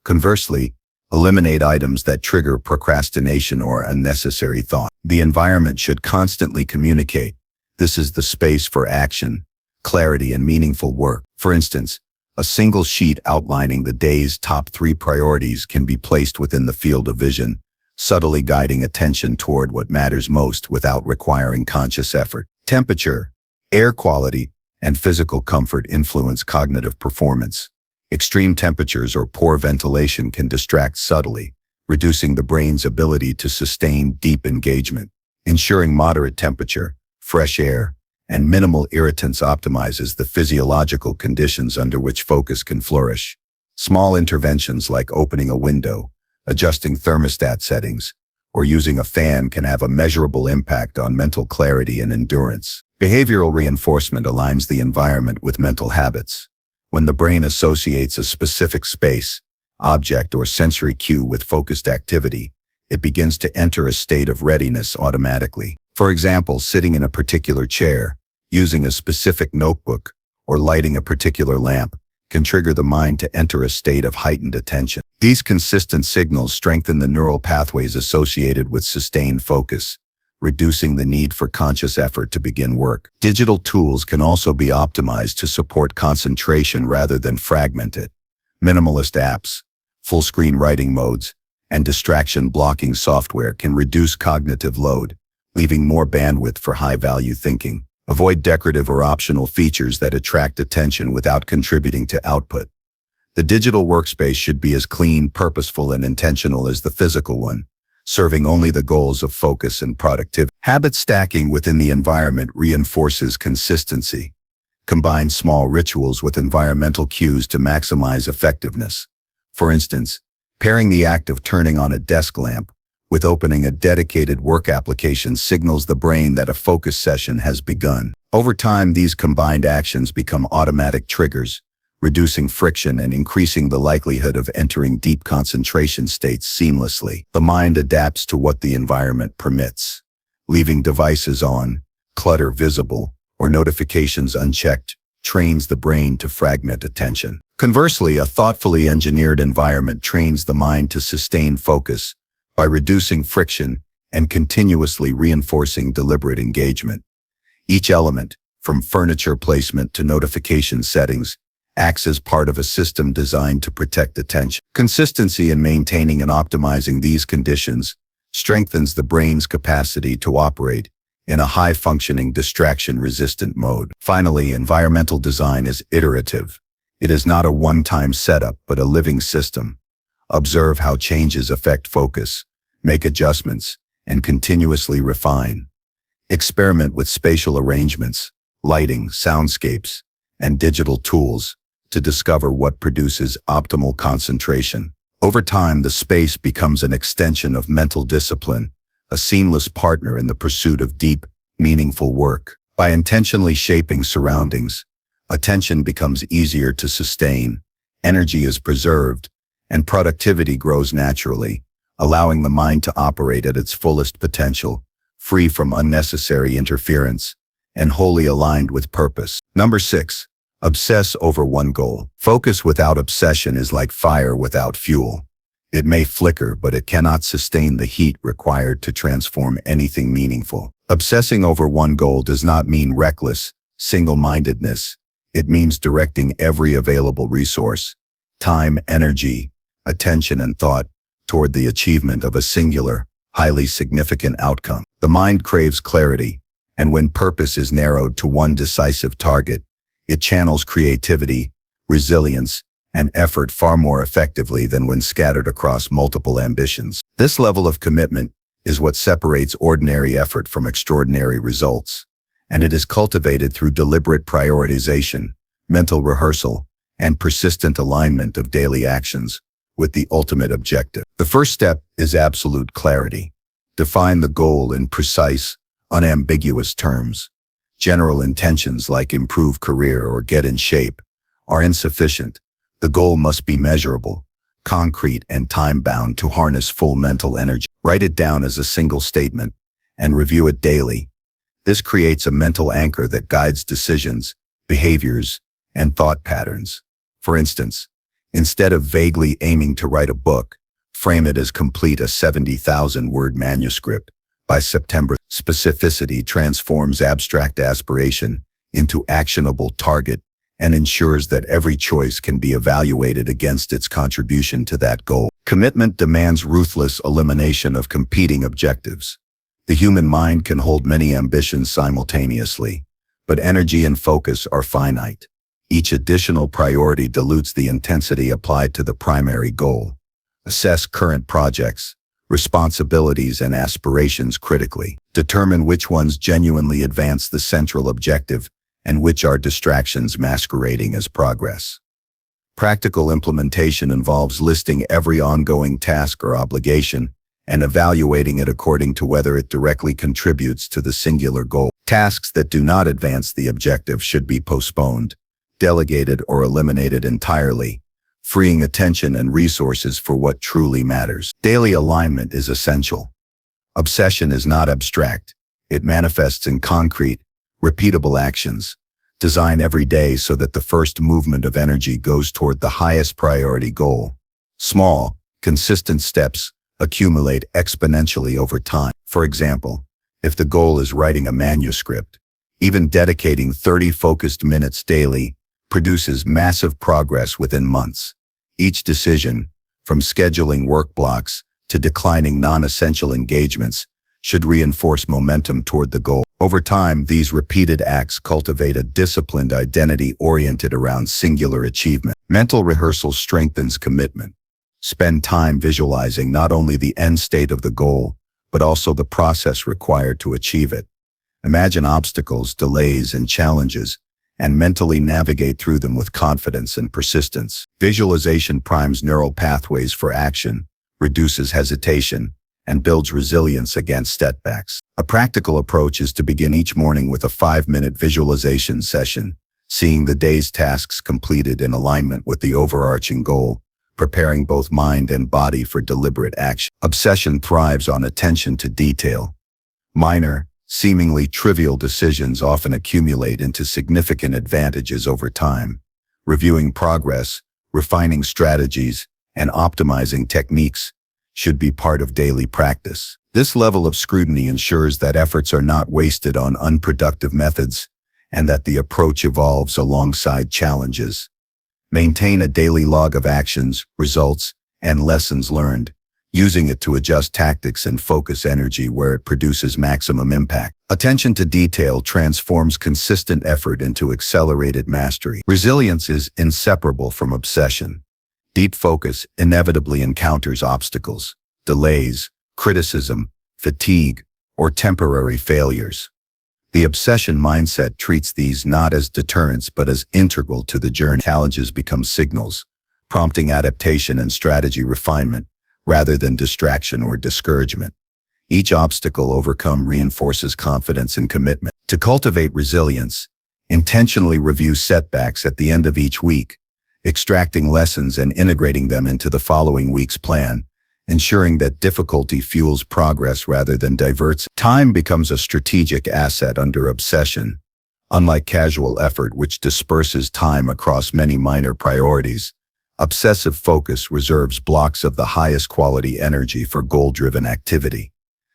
Conversely, eliminate items that trigger procrastination or unnecessary thought. The environment should constantly communicate. This is the space for action, clarity, and meaningful work. For instance, a single sheet outlining the day's top 3 priorities can be placed within the field of vision, subtly guiding attention toward what matters most without requiring conscious effort. Temperature, air quality, and physical comfort influence cognitive performance. Extreme temperatures or poor ventilation can distract subtly, reducing the brain's ability to sustain deep engagement. Ensuring moderate temperature, fresh air, and minimal irritants optimizes the physiological conditions under which focus can flourish. Small interventions like opening a window, adjusting thermostat settings, or using a fan can have a measurable impact on mental clarity and endurance. Behavioral reinforcement aligns the environment with mental habits. When the brain associates a specific space, object, or sensory cue with focused activity, it begins to enter a state of readiness automatically. For example, sitting in a particular chair, using a specific notebook, or lighting a particular lamp can trigger the mind to enter a state of heightened attention. These consistent signals strengthen the neural pathways associated with sustained focus, reducing the need for conscious effort to begin work. Digital tools can also be optimized to support concentration rather than fragment it. Minimalist apps, full-screen writing modes, and distraction blocking software can reduce cognitive load, leaving more bandwidth for high-value thinking. Avoid decorative or optional features that attract attention without contributing to output. The digital workspace should be as clean, purposeful, and intentional as the physical one, serving only the goals of focus and productivity. Habit stacking within the environment reinforces consistency. Combine small rituals with environmental cues to maximize effectiveness. For instance, pairing the act of turning on a desk lamp with opening a dedicated work application signals the brain that a focus session has begun. Over time, these combined actions become automatic triggers, reducing friction and increasing the likelihood of entering deep concentration states seamlessly. The mind adapts to what the environment permits. Leaving devices on, clutter visible, or notifications unchecked trains the brain to fragment attention. Conversely, a thoughtfully engineered environment trains the mind to sustain focus by reducing friction and continuously reinforcing deliberate engagement. Each element, from furniture placement to notification settings, acts as part of a system designed to protect attention. Consistency in maintaining and optimizing these conditions strengthens the brain's capacity to operate in a high-functioning, distraction-resistant mode. Finally, environmental design is iterative. It is not a one-time setup, but a living system. Observe how changes affect focus, make adjustments, and continuously refine. Experiment with spatial arrangements, lighting, soundscapes, and digital tools to discover what produces optimal concentration. Over time, the space becomes an extension of mental discipline, a seamless partner in the pursuit of deep, meaningful work. By intentionally shaping surroundings, attention becomes easier to sustain, energy is preserved, and productivity grows naturally, allowing the mind to operate at its fullest potential, free from unnecessary interference, and wholly aligned with purpose. Number 6. Obsess over one goal. Focus without obsession is like fire without fuel. It may flicker, but it cannot sustain the heat required to transform anything meaningful. Obsessing over one goal does not mean reckless single-mindedness. It means directing every available resource, time, energy, attention, and thought toward the achievement of a singular, highly significant outcome. The mind craves clarity, and when purpose is narrowed to one decisive target, it channels creativity, resilience, and effort far more effectively than when scattered across multiple ambitions. This level of commitment is what separates ordinary effort from extraordinary results, and it is cultivated through deliberate prioritization, mental rehearsal, and persistent alignment of daily actions with the ultimate objective. The first step is absolute clarity. Define the goal in precise, unambiguous terms. General intentions like improve career or get in shape are insufficient. The goal must be measurable, concrete, and time-bound to harness full mental energy. Write it down as a single statement and review it daily. This creates a mental anchor that guides decisions, behaviors, and thought patterns. For instance, instead of vaguely aiming to write a book, frame it as complete a 70,000-word manuscript by September. Specificity transforms abstract aspiration into actionable target and ensures that every choice can be evaluated against its contribution to that goal. Commitment demands ruthless elimination of competing objectives. The human mind can hold many ambitions simultaneously, but energy and focus are finite. Each additional priority dilutes the intensity applied to the primary goal. Assess current projects, responsibilities, and aspirations critically. Determine which ones genuinely advance the central objective and which are distractions masquerading as progress. Practical implementation involves listing every ongoing task or obligation and evaluating it according to whether it directly contributes to the singular goal. Tasks that do not advance the objective should be postponed, delegated, or eliminated entirely, freeing attention and resources for what truly matters. Daily alignment is essential. Obsession is not abstract. It manifests in concrete, repeatable actions. Design every day so that the first movement of energy goes toward the highest priority goal. Small, consistent steps accumulate exponentially over time. For example, if the goal is writing a manuscript, even dedicating 30 focused minutes daily produces massive progress within months. Each decision, from scheduling work blocks to declining non-essential engagements, should reinforce momentum toward the goal. Over time, these repeated acts cultivate a disciplined identity oriented around singular achievement. Mental rehearsal strengthens commitment. Spend time visualizing not only the end state of the goal, but also the process required to achieve it. Imagine obstacles, delays, and challenges, and mentally navigate through them with confidence and persistence. Visualization primes neural pathways for action, reduces hesitation, and builds resilience against setbacks. A practical approach is to begin each morning with a 5-minute visualization session, seeing the day's tasks completed in alignment with the overarching goal, preparing both mind and body for deliberate action. Obsession thrives on attention to detail. Minor, seemingly trivial decisions often accumulate into significant advantages over time. Reviewing progress, refining strategies, and optimizing techniques should be part of daily practice. This level of scrutiny ensures that efforts are not wasted on unproductive methods and that the approach evolves alongside challenges. Maintain a daily log of actions, results, and lessons learned, using it to adjust tactics and focus energy where it produces maximum impact. Attention to detail transforms consistent effort into accelerated mastery. Resilience is inseparable from obsession. Deep focus inevitably encounters obstacles, delays, criticism, fatigue, or temporary failures. The obsession mindset treats these not as deterrents but as integral to the journey. Challenges become signals, prompting adaptation and strategy refinement, rather than distraction or discouragement. Each obstacle overcome reinforces confidence and commitment. To cultivate resilience, intentionally review setbacks at the end of each week, extracting lessons and integrating them into the following week's plan, ensuring that difficulty fuels progress rather than diverts. Time becomes a strategic asset under obsession. Unlike casual effort, which disperses time across many minor priorities, obsessive focus reserves blocks of the highest quality energy for goal-driven activity.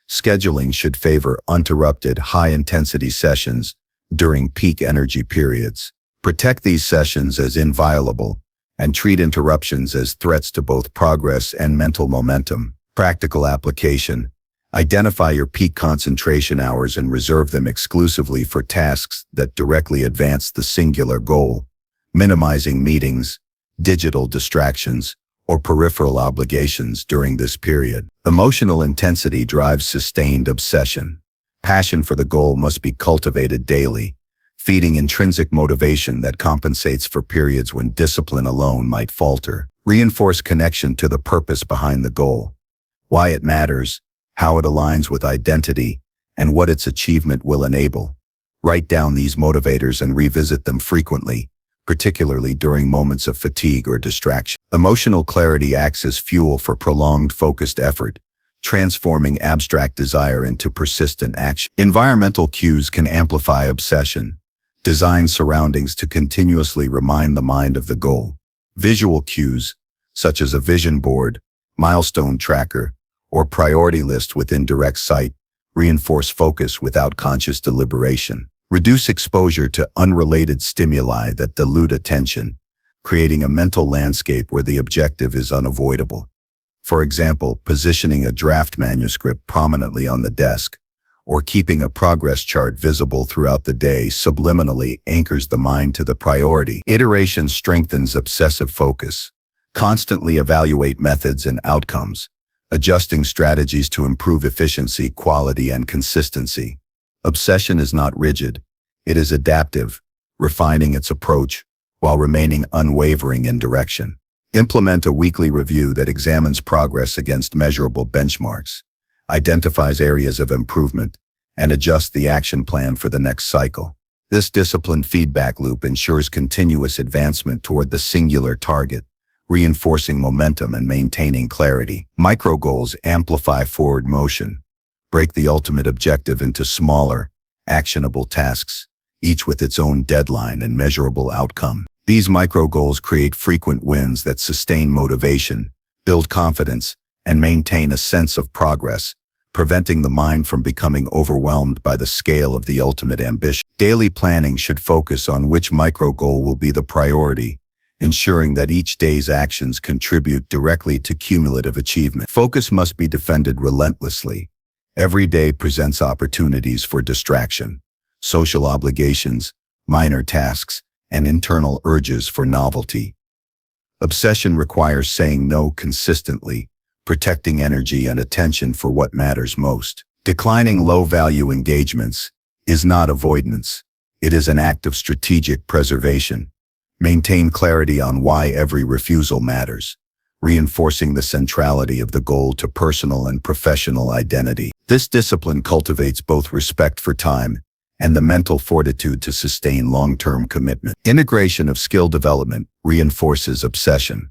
Scheduling should favor uninterrupted, high-intensity sessions during peak energy periods. Protect these sessions as inviolable and treat interruptions as threats to both progress and mental momentum. Practical application. Identify your peak concentration hours and reserve them exclusively for tasks that directly advance the singular goal, minimizing meetings, digital distractions, or peripheral obligations during this period. Emotional intensity drives sustained obsession. Passion for the goal must be cultivated daily, feeding intrinsic motivation that compensates for periods when discipline alone might falter. Reinforce connection to the purpose behind the goal, why it matters, how it aligns with identity, and what its achievement will enable. Write down these motivators and revisit them frequently, particularly during moments of fatigue or distraction. Emotional clarity acts as fuel for prolonged focused effort, transforming abstract desire into persistent action. Environmental cues can amplify obsession. Design surroundings to continuously remind the mind of the goal. Visual cues, such as a vision board, milestone tracker, or priority list within direct sight, reinforce focus without conscious deliberation. Reduce exposure to unrelated stimuli that dilute attention, creating a mental landscape where the objective is unavoidable. For example, positioning a draft manuscript prominently on the desk, or keeping a progress chart visible throughout the day subliminally anchors the mind to the priority. Iteration strengthens obsessive focus. Constantly evaluate methods and outcomes, adjusting strategies to improve efficiency, quality, and consistency. Obsession is not rigid. It is adaptive, refining its approach while remaining unwavering in direction. Implement a weekly review that examines progress against measurable benchmarks, identifies areas of improvement, and adjusts the action plan for the next cycle. This disciplined feedback loop ensures continuous advancement toward the singular target, reinforcing momentum and maintaining clarity. Micro goals amplify forward motion. Break the ultimate objective into smaller, actionable tasks, each with its own deadline and measurable outcome. These micro goals create frequent wins that sustain motivation, build confidence, and maintain a sense of progress, preventing the mind from becoming overwhelmed by the scale of the ultimate ambition. Daily planning should focus on which micro goal will be the priority, ensuring that each day's actions contribute directly to cumulative achievement. Focus must be defended relentlessly. Every day presents opportunities for distraction, social obligations, minor tasks, and internal urges for novelty. Obsession requires saying no consistently, protecting energy and attention for what matters most. Declining low-value engagements is not avoidance. It is an act of strategic preservation. Maintain clarity on why every refusal matters, reinforcing the centrality of the goal to personal and professional identity. This discipline cultivates both respect for time and the mental fortitude to sustain long-term commitment. Integration of skill development reinforces obsession.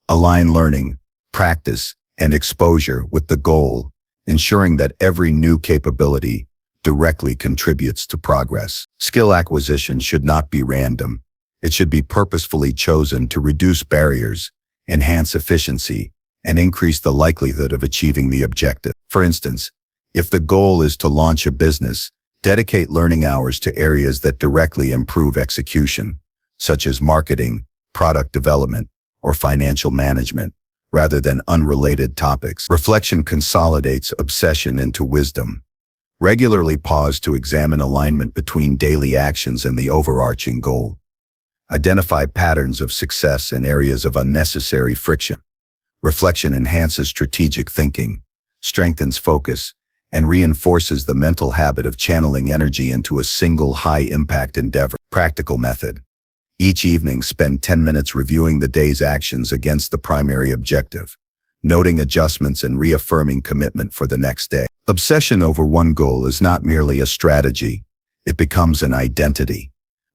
Align learning, practice, and exposure with the goal, ensuring that every new capability directly contributes to progress. Skill acquisition should not be random. It should be purposefully chosen to reduce barriers, enhance efficiency, and increase the likelihood of achieving the objective. For instance, if the goal is to launch a business, dedicate learning hours to areas that directly improve execution, such as marketing, product development, or financial management, rather than unrelated topics. Reflection consolidates obsession into wisdom. Regularly pause to examine alignment between daily actions and the overarching goal. Identify patterns of success and areas of unnecessary friction. Reflection enhances strategic thinking, strengthens focus, and reinforces the mental habit of channeling energy into a single high-impact endeavor. Practical method. Each evening, spend 10 minutes reviewing the day's actions against the primary objective, noting adjustments and reaffirming commitment for the next day. Obsession over one goal is not merely a strategy, it becomes an identity.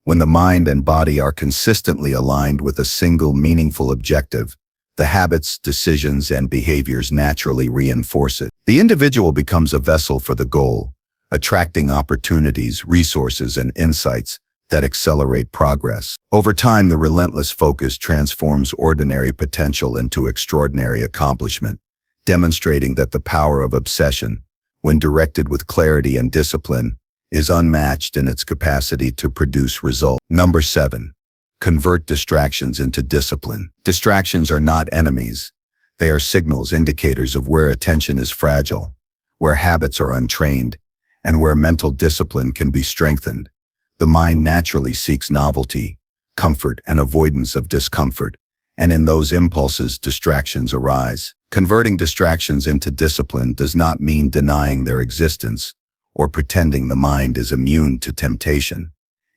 When the mind and body are consistently aligned with a single meaningful objective, the habits, decisions, and behaviors naturally reinforce it. The individual becomes a vessel for the goal, attracting opportunities, resources, and insights that accelerate progress. Over time, the relentless focus transforms ordinary potential into extraordinary accomplishment, demonstrating that the power of obsession, when directed with clarity and discipline, is unmatched in its capacity to produce results. Number 7. Convert distractions into discipline. Distractions are not enemies. They are signals, indicators of where attention is fragile, where habits are untrained, and where mental discipline can be strengthened. The mind naturally seeks novelty, comfort, and avoidance of discomfort, and in those impulses, distractions arise. Converting distractions into discipline does not mean denying their existence or pretending the mind is immune to temptation.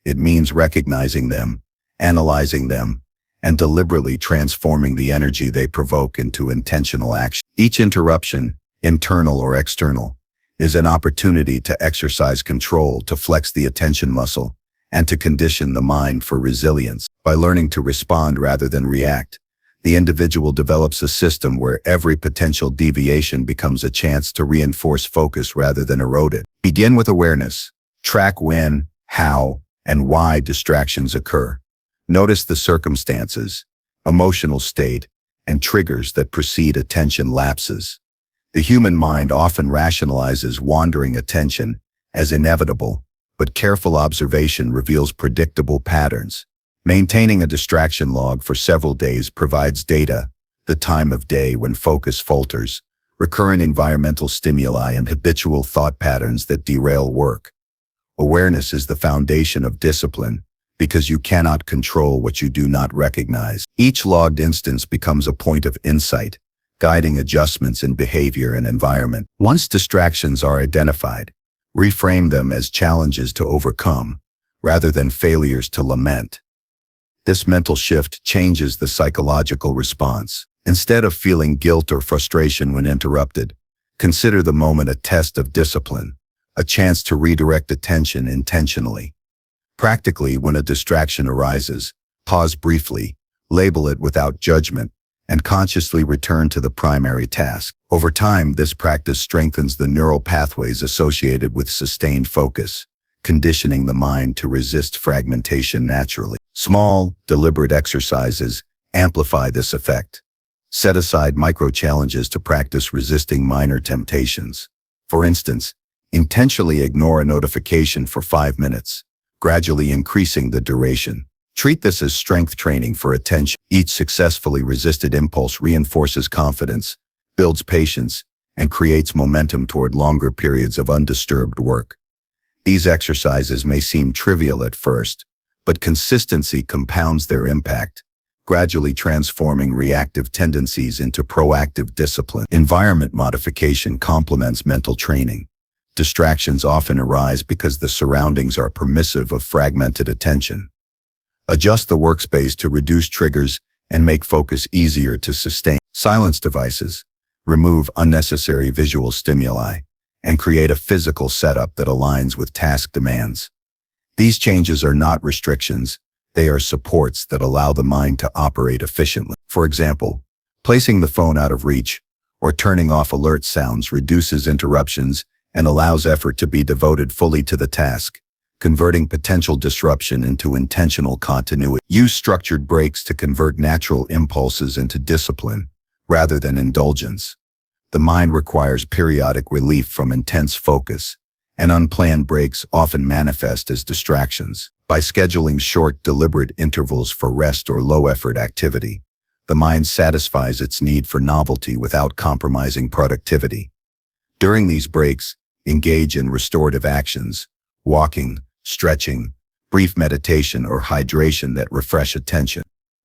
It means recognizing them, analyzing them, and deliberately transforming the energy they provoke into intentional action. Each interruption, internal or external, is an opportunity to exercise control, to flex the attention muscle, and to condition the mind for resilience. By learning to respond rather than react, the individual develops a system where every potential deviation becomes a chance to reinforce focus rather than erode it. Begin with awareness. Track when, how, and why distractions occur. Notice the circumstances, emotional state, and triggers that precede attention lapses. The human mind often rationalizes wandering attention as inevitable, but careful observation reveals predictable patterns. Maintaining a distraction log for several days provides data, the time of day when focus falters, recurrent environmental stimuli, and habitual thought patterns that derail work. Awareness is the foundation of discipline, because you cannot control what you do not recognize. Each logged instance becomes a point of insight, guiding adjustments in behavior and environment. Once distractions are identified, reframe them as challenges to overcome, rather than failures to lament. This mental shift changes the psychological response. Instead of feeling guilt or frustration when interrupted, consider the moment a test of discipline, a chance to redirect attention intentionally. Practically, when a distraction arises, pause briefly, label it without judgment, and consciously return to the primary task. Over time, this practice strengthens the neural pathways associated with sustained focus, conditioning the mind to resist fragmentation naturally. Small, deliberate exercises amplify this effect. Set aside micro-challenges to practice resisting minor temptations. For instance, intentionally ignore a notification for 5 minutes, gradually increasing the duration. Treat this as strength training for attention. Each successfully resisted impulse reinforces confidence, builds patience, and creates momentum toward longer periods of undisturbed work. These exercises may seem trivial at first, but consistency compounds their impact, gradually transforming reactive tendencies into proactive discipline. Environment modification complements mental training. Distractions often arise because the surroundings are permissive of fragmented attention. Adjust the workspace to reduce triggers and make focus easier to sustain. Silence devices, remove unnecessary visual stimuli, and create a physical setup that aligns with task demands. These changes are not restrictions, they are supports that allow the mind to operate efficiently. For example, placing the phone out of reach or turning off alert sounds reduces interruptions and allows effort to be devoted fully to the task, converting potential disruption into intentional continuity. Use structured breaks to convert natural impulses into discipline, rather than indulgence. The mind requires periodic relief from intense focus, and unplanned breaks often manifest as distractions. By scheduling short, deliberate intervals for rest or low-effort activity, the mind satisfies its need for novelty without compromising productivity. During these breaks, engage in restorative actions, walking, stretching, brief meditation, or hydration that refresh attention.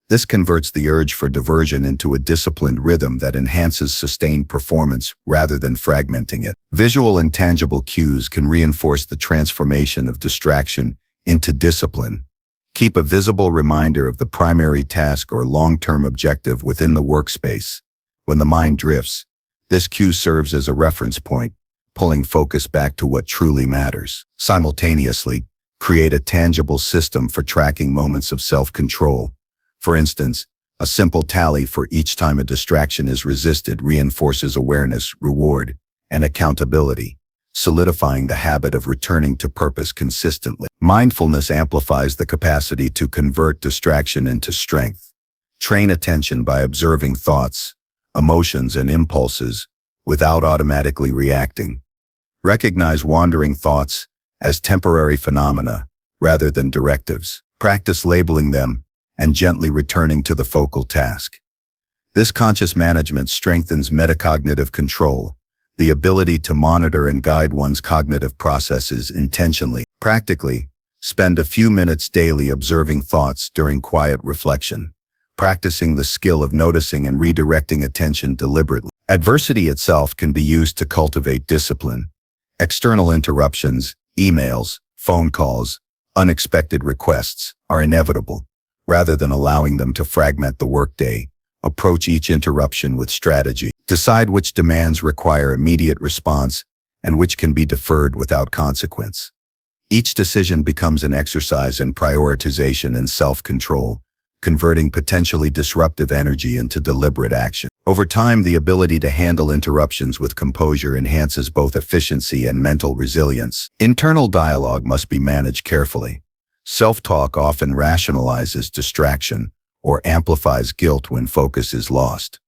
This converts the urge for diversion into a disciplined rhythm that enhances sustained performance rather than fragmenting it. Visual and tangible cues can reinforce the transformation of distraction into discipline. Keep a visible reminder of the primary task or long-term objective within the workspace. When the mind drifts, this cue serves as a reference point, pulling focus back to what truly matters. Simultaneously, create a tangible system for tracking moments of self-control. For instance, a simple tally for each time a distraction is resisted reinforces awareness, reward, and accountability, solidifying the habit of returning to purpose consistently. Mindfulness amplifies the capacity to convert distraction into strength. Train attention by observing thoughts, emotions, and impulses without automatically reacting. Recognize wandering thoughts as temporary phenomena rather than directives. Practice labeling them and gently returning to the focal task. This conscious management strengthens metacognitive control, the ability to monitor and guide one's cognitive processes intentionally. Practically, spend a few minutes daily observing thoughts during quiet reflection, practicing the skill of noticing and redirecting attention deliberately. Adversity itself can be used to cultivate discipline. External interruptions, emails, phone calls, unexpected requests are inevitable. Rather than allowing them to fragment the workday, approach each interruption with strategy. Decide which demands require immediate response and which can be deferred without consequence. Each decision becomes an exercise in prioritization and self-control, converting potentially disruptive energy into deliberate action. Over time, the ability to handle interruptions with composure enhances both efficiency and mental resilience. Internal dialogue must be managed carefully. Self-talk often rationalizes distraction or amplifies guilt when focus is lost.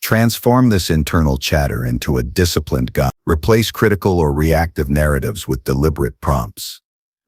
Transform this internal chatter into a disciplined guide. Replace critical or reactive narratives with deliberate prompts.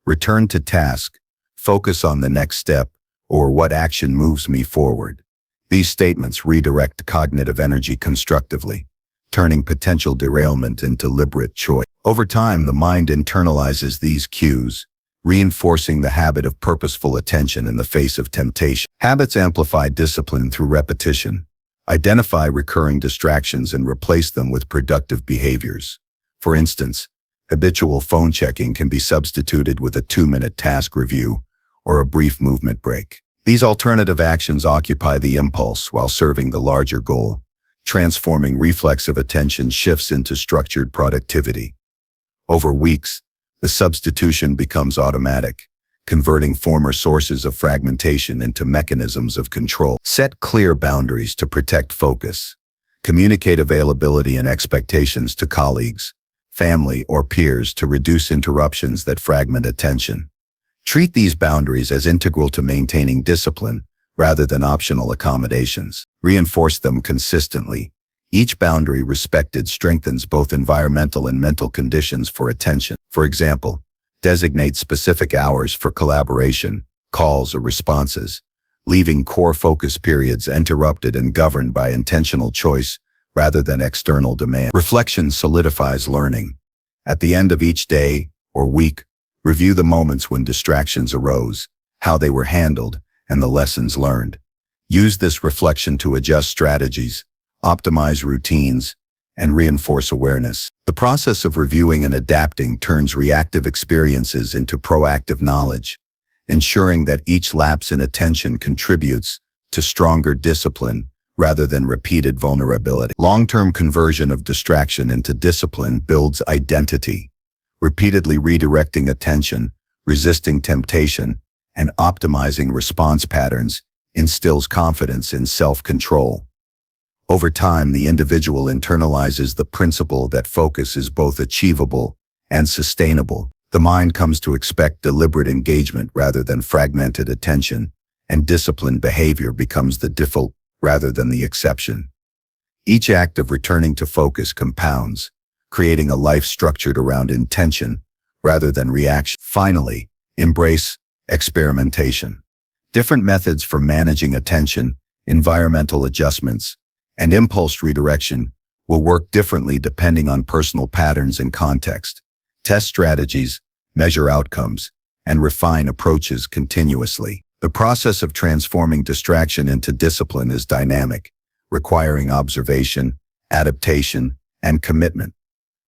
Return to task, focus on the next step, or what action moves me forward. These statements redirect cognitive energy constructively, turning potential derailment into deliberate choice. Over time, the mind internalizes these cues, reinforcing the habit of purposeful attention in the face of temptation. Habits amplify discipline through repetition. Identify recurring distractions and replace them with productive behaviors. For instance, habitual phone checking can be substituted with a 2-minute task review or a brief movement break. These alternative actions occupy the impulse while serving the larger goal, transforming reflexive attention shifts into structured productivity. Over weeks, the substitution becomes automatic, converting former sources of fragmentation into mechanisms of control. Set clear boundaries to protect focus. Communicate availability and expectations to colleagues, family, or peers to reduce interruptions that fragment attention. Treat these boundaries as integral to maintaining discipline rather than optional accommodations. Reinforce them consistently. Each boundary respected strengthens both environmental and mental conditions for attention. For example, designate specific hours for collaboration, calls, or responses, leaving core focus periods interrupted and governed by intentional choice rather than external demand. Reflection solidifies learning. At the end of each day or week, review the moments when distractions arose, how they were handled, and the lessons learned. Use this reflection to adjust strategies, optimize routines, and reinforce awareness. The process of reviewing and adapting turns reactive experiences into proactive knowledge, ensuring that each lapse in attention contributes to stronger discipline rather than repeated vulnerability. Long-term conversion of distraction into discipline builds identity. Repeatedly redirecting attention, resisting temptation, and optimizing response patterns instills confidence in self-control. Over time, the individual internalizes the principle that focus is both achievable and sustainable. The mind comes to expect deliberate engagement rather than fragmented attention, and disciplined behavior becomes the default rather than the exception. Each act of returning to focus compounds, creating a life structured around intention rather than reaction. Finally, embrace experimentation. Different methods for managing attention, environmental adjustments, and impulse redirection will work differently depending on personal patterns and context. Test strategies, measure outcomes, and refine approaches continuously. The process of transforming distraction into discipline is dynamic, requiring observation, adaptation, and commitment.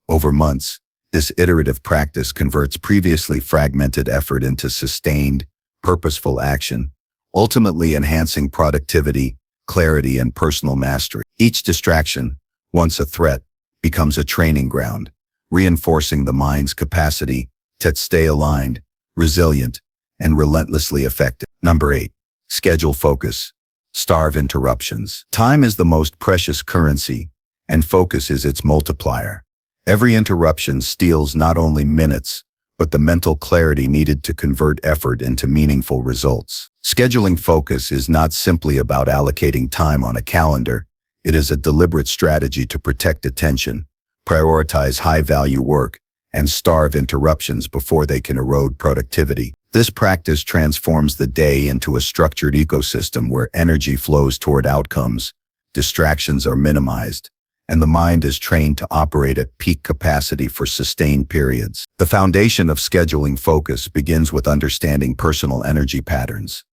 Over months, this iterative practice converts previously fragmented effort into sustained, purposeful action, ultimately enhancing productivity, clarity, and personal mastery. Each distraction, once a threat, becomes a training ground, reinforcing the mind's capacity to stay aligned, resilient, and relentlessly effective. Number 8. Schedule focus. Starve interruptions. Time is the most precious currency, and focus is its multiplier. Every interruption steals not only minutes, but the mental clarity needed to convert effort into meaningful results. Scheduling focus is not simply about allocating time on a calendar. It is a deliberate strategy to protect attention, prioritize high-value work, and starve interruptions before they can erode productivity. This practice transforms the day into a structured ecosystem where energy flows toward outcomes, distractions are minimized, and the mind is trained to operate at peak capacity for sustained periods. The foundation of scheduling focus begins with understanding personal energy patterns.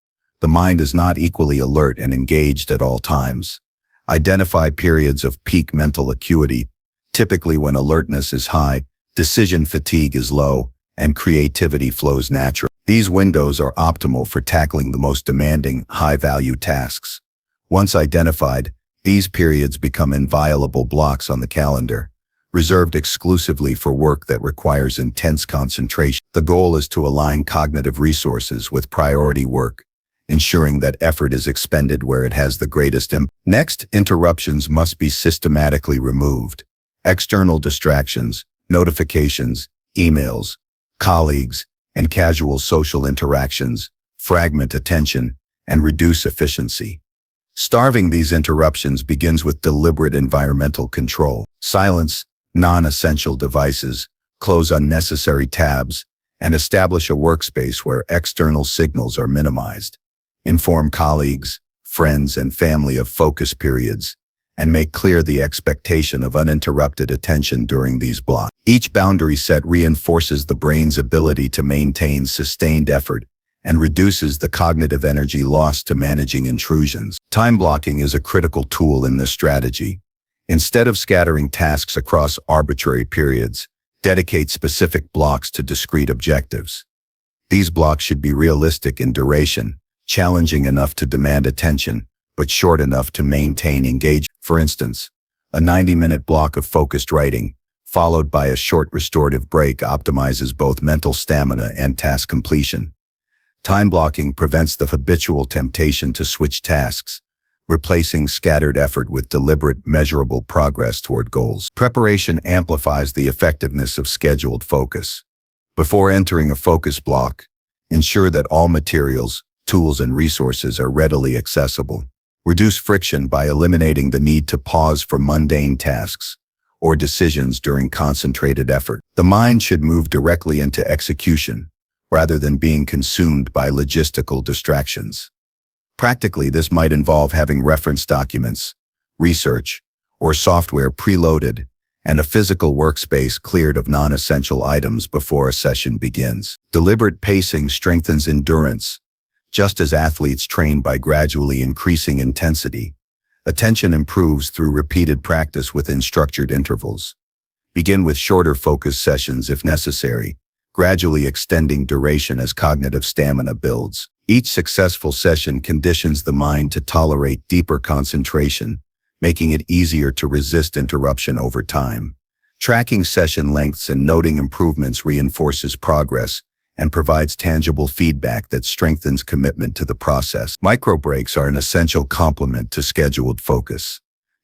The mind is not equally alert and engaged at all times. Identify periods of peak mental acuity, typically when alertness is high, decision fatigue is low, and creativity flows naturally. These windows are optimal for tackling the most demanding, high-value tasks. Once identified, these periods become inviolable blocks on the calendar, reserved exclusively for work that requires intense concentration. The goal is to align cognitive resources with priority work, ensuring that effort is expended where it has the greatest impact. Next, interruptions must be systematically removed. External distractions, notifications, emails, colleagues, and casual social interactions fragment attention and reduce efficiency. Starving these interruptions begins with deliberate environmental control. Silence non-essential devices, close unnecessary tabs, and establish a workspace where external signals are minimized. Inform colleagues, friends, and family of focus periods, and make clear the expectation of uninterrupted attention during these blocks. Each boundary set reinforces the brain's ability to maintain sustained effort and reduces the cognitive energy lost to managing intrusions. Time blocking is a critical tool in this strategy. Instead of scattering tasks across arbitrary periods, dedicate specific blocks to discrete objectives. These blocks should be realistic in duration, challenging enough to demand attention, but short enough to maintain engagement. For instance, a 90-minute block of focused writing, followed by a short restorative break, optimizes both mental stamina and task completion. Time blocking prevents the habitual temptation to switch tasks, replacing scattered effort with deliberate, measurable progress toward goals. Preparation amplifies the effectiveness of scheduled focus. Before entering a focus block, ensure that all materials, tools, and resources are readily accessible. Reduce friction by eliminating the need to pause for mundane tasks or decisions during concentrated effort. The mind should move directly into execution rather than being consumed by logistical distractions. Practically, this might involve having reference documents, research, or software preloaded, and a physical workspace cleared of non-essential items before a session begins. Deliberate pacing strengthens endurance. Just as athletes train by gradually increasing intensity, attention improves through repeated practice within structured intervals. Begin with shorter focus sessions if necessary, gradually extending duration as cognitive stamina builds. Each successful session conditions the mind to tolerate deeper concentration, making it easier to resist interruption over time. Tracking session lengths and noting improvements reinforces progress and provides tangible feedback that strengthens commitment to the process. Micro breaks are an essential complement to scheduled focus.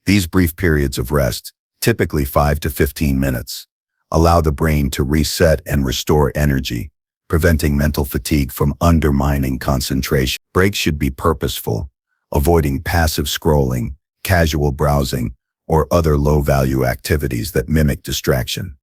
These brief periods of rest, typically 5 to 15 minutes, allow the brain to reset and restore energy, preventing mental fatigue from undermining concentration. Breaks should be purposeful, avoiding passive scrolling, casual browsing, or other low-value activities that mimic distraction.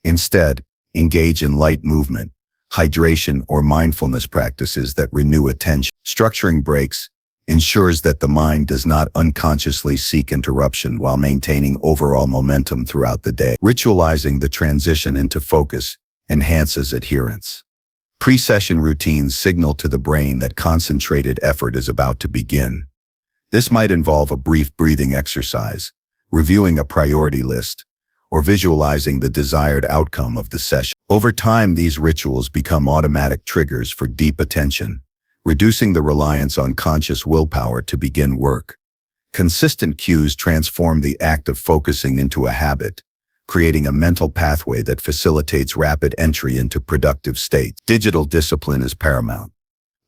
Instead, engage in light movement, hydration, or mindfulness practices that renew attention. Structuring breaks ensures that the mind does not unconsciously seek interruption while maintaining overall momentum throughout the day. Ritualizing the transition into focus enhances adherence. Pre-session routines signal to the brain that concentrated effort is about to begin. This might involve a brief breathing exercise, reviewing a priority list, or visualizing the desired outcome of the session. Over time, these rituals become automatic triggers for deep attention, reducing the reliance on conscious willpower to begin work. Consistent cues transform the act of focusing into a habit, creating a mental pathway that facilitates rapid entry into productive states. Digital discipline is paramount.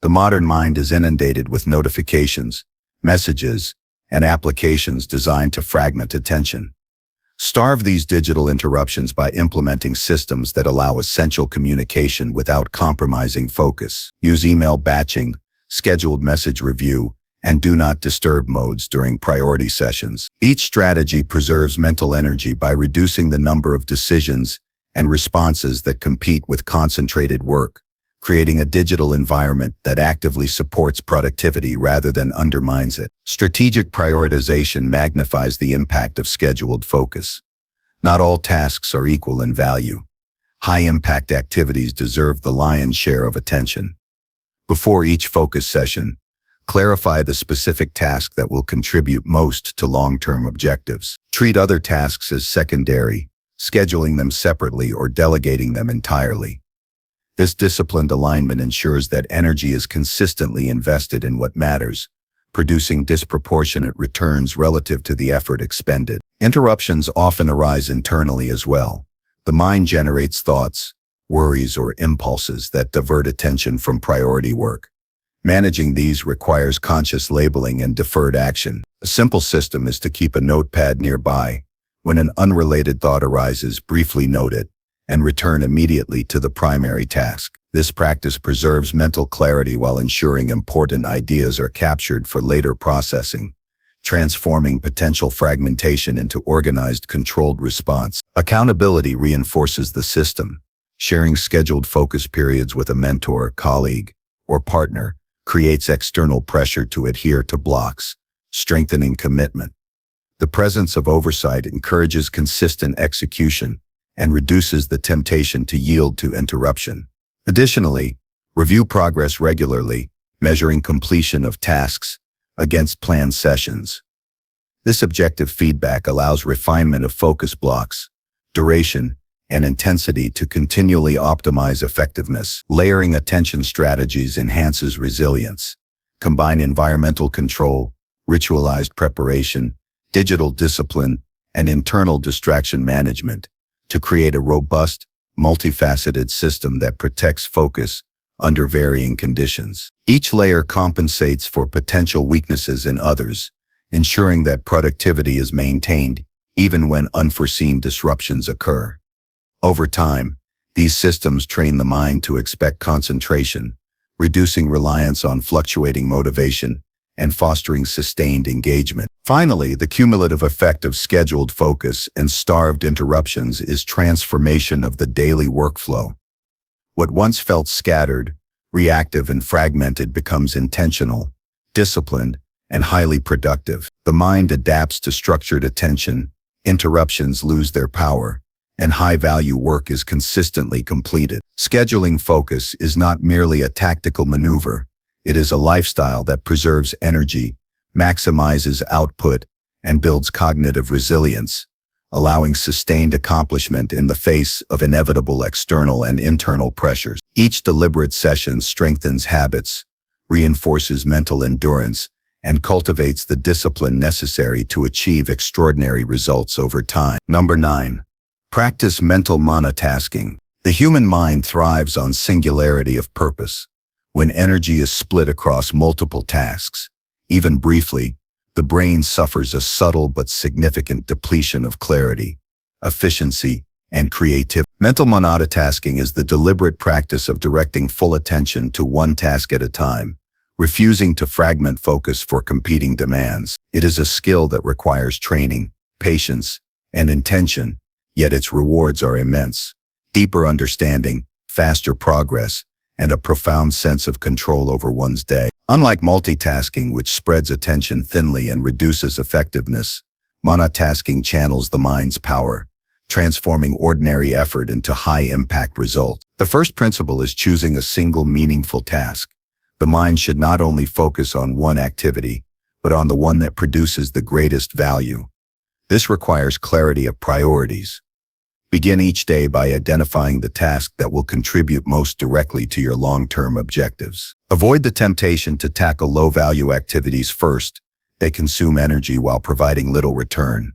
The modern mind is inundated with notifications, messages, and applications designed to fragment attention. Starve these digital interruptions by implementing systems that allow essential communication without compromising focus. Use email batching, scheduled message review, and do not disturb modes during priority sessions. Each strategy preserves mental energy by reducing the number of decisions and responses that compete with concentrated work, creating a digital environment that actively supports productivity rather than undermines it. Strategic prioritization magnifies the impact of scheduled focus. Not all tasks are equal in value. High-impact activities deserve the lion's share of attention. Before each focus session, clarify the specific task that will contribute most to long-term objectives. Treat other tasks as secondary, scheduling them separately or delegating them entirely. This disciplined alignment ensures that energy is consistently invested in what matters, producing disproportionate returns relative to the effort expended. Interruptions often arise internally as well. The mind generates thoughts, worries, or impulses that divert attention from priority work. Managing these requires conscious labeling and deferred action. A simple system is to keep a notepad nearby. When an unrelated thought arises, briefly note it and return immediately to the primary task. This practice preserves mental clarity while ensuring important ideas are captured for later processing, transforming potential fragmentation into organized, controlled response. Accountability reinforces the system. Sharing scheduled focus periods with a mentor, colleague, or partner creates external pressure to adhere to blocks, strengthening commitment. The presence of oversight encourages consistent execution and reduces the temptation to yield to interruption. Additionally, review progress regularly, measuring completion of tasks against planned sessions. This objective feedback allows refinement of focus blocks, duration, and intensity to continually optimize effectiveness. Layering attention strategies enhances resilience. Combine environmental control, ritualized preparation, digital discipline, and internal distraction management to create a robust, multifaceted system that protects focus under varying conditions. Each layer compensates for potential weaknesses in others, ensuring that productivity is maintained even when unforeseen disruptions occur. Over time, these systems train the mind to expect concentration, reducing reliance on fluctuating motivation and fostering sustained engagement. Finally, the cumulative effect of scheduled focus and starved interruptions is transformation of the daily workflow. What once felt scattered, reactive, and fragmented becomes intentional, disciplined, and highly productive. The mind adapts to structured attention, interruptions lose their power, and high-value work is consistently completed. Scheduling focus is not merely a tactical maneuver. It is a lifestyle that preserves energy, maximizes output, and builds cognitive resilience, allowing sustained accomplishment in the face of inevitable external and internal pressures. Each deliberate session strengthens habits, reinforces mental endurance, and cultivates the discipline necessary to achieve extraordinary results over time. Number 9. Practice mental monotasking. The human mind thrives on singularity of purpose. When energy is split across multiple tasks, even briefly, the brain suffers a subtle but significant depletion of clarity, efficiency, and creativity. Mental monotasking is the deliberate practice of directing full attention to one task at a time, refusing to fragment focus for competing demands. It is a skill that requires training, patience, and intention, yet its rewards are immense. Deeper understanding, faster progress, and a profound sense of control over one's day. Unlike multitasking, which spreads attention thinly and reduces effectiveness, monotasking channels the mind's power, transforming ordinary effort into high-impact results. The first principle is choosing a single meaningful task. The mind should not only focus on one activity, but on the one that produces the greatest value. This requires clarity of priorities. Begin each day by identifying the task that will contribute most directly to your long-term objectives. Avoid the temptation to tackle low-value activities first. They consume energy while providing little return.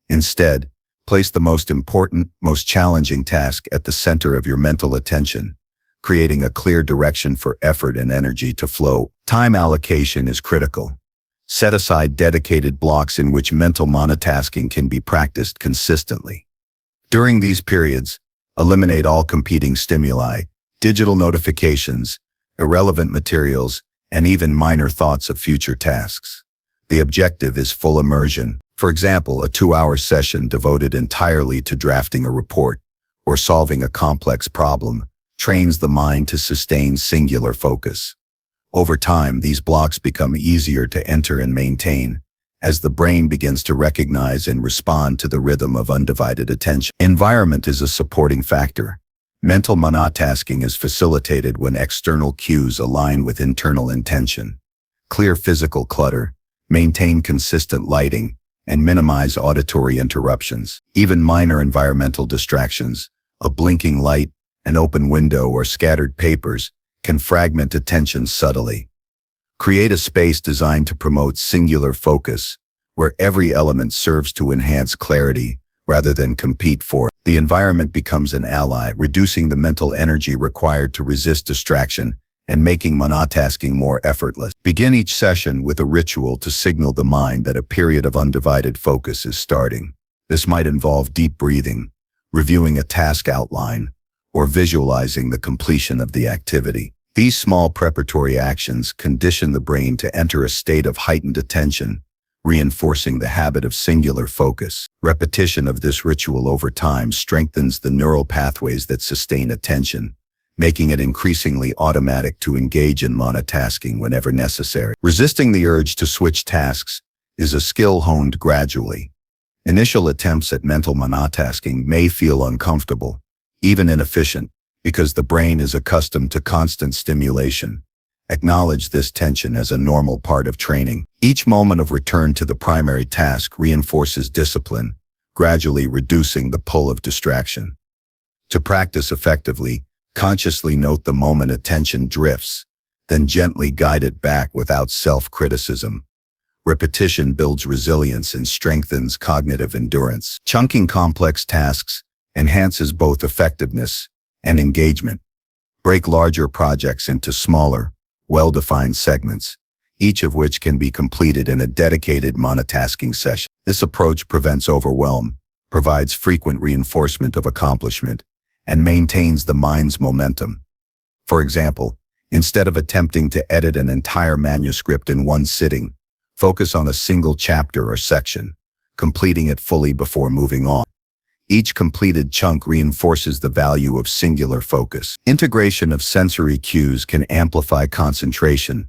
Instead, place the most important, most challenging task at the center of your mental attention, creating a clear direction for effort and energy to flow. Time allocation is critical. Set aside dedicated blocks in which mental monotasking can be practiced consistently. During these periods, eliminate all competing stimuli, digital notifications, irrelevant materials, and even minor thoughts of future tasks. The objective is full immersion. For example, a 2-hour session devoted entirely to drafting a report or solving a complex problem trains the mind to sustain singular focus. Over time, these blocks become easier to enter and maintain as the brain begins to recognize and respond to the rhythm of undivided attention. Environment is a supporting factor. Mental monotasking is facilitated when external cues align with internal intention. Clear physical clutter, maintain consistent lighting, and minimize auditory interruptions. Even minor environmental distractions, a blinking light, an open window, or scattered papers, can fragment attention subtly. Create a space designed to promote singular focus, where every element serves to enhance clarity rather than compete for it. The environment becomes an ally, reducing the mental energy required to resist distraction and making monotasking more effortless. Begin each session with a ritual to signal the mind that a period of undivided focus is starting. This might involve deep breathing, reviewing a task outline, or visualizing the completion of the activity. These small preparatory actions condition the brain to enter a state of heightened attention, reinforcing the habit of singular focus. Repetition of this ritual over time strengthens the neural pathways that sustain attention, making it increasingly automatic to engage in monotasking whenever necessary. Resisting the urge to switch tasks is a skill honed gradually. Initial attempts at mental monotasking may feel uncomfortable, even inefficient, because the brain is accustomed to constant stimulation. Acknowledge this tension as a normal part of training. Each moment of return to the primary task reinforces discipline, gradually reducing the pull of distraction. To practice effectively, consciously note the moment attention drifts, then gently guide it back without self-criticism. Repetition builds resilience and strengthens cognitive endurance. Chunking complex tasks enhances both effectiveness and engagement. Break larger projects into smaller, well-defined segments, each of which can be completed in a dedicated monotasking session. This approach prevents overwhelm, provides frequent reinforcement of accomplishment, and maintains the mind's momentum. For example, instead of attempting to edit an entire manuscript in one sitting, focus on a single chapter or section, completing it fully before moving on. Each completed chunk reinforces the value of singular focus. Integration of sensory cues can amplify concentration.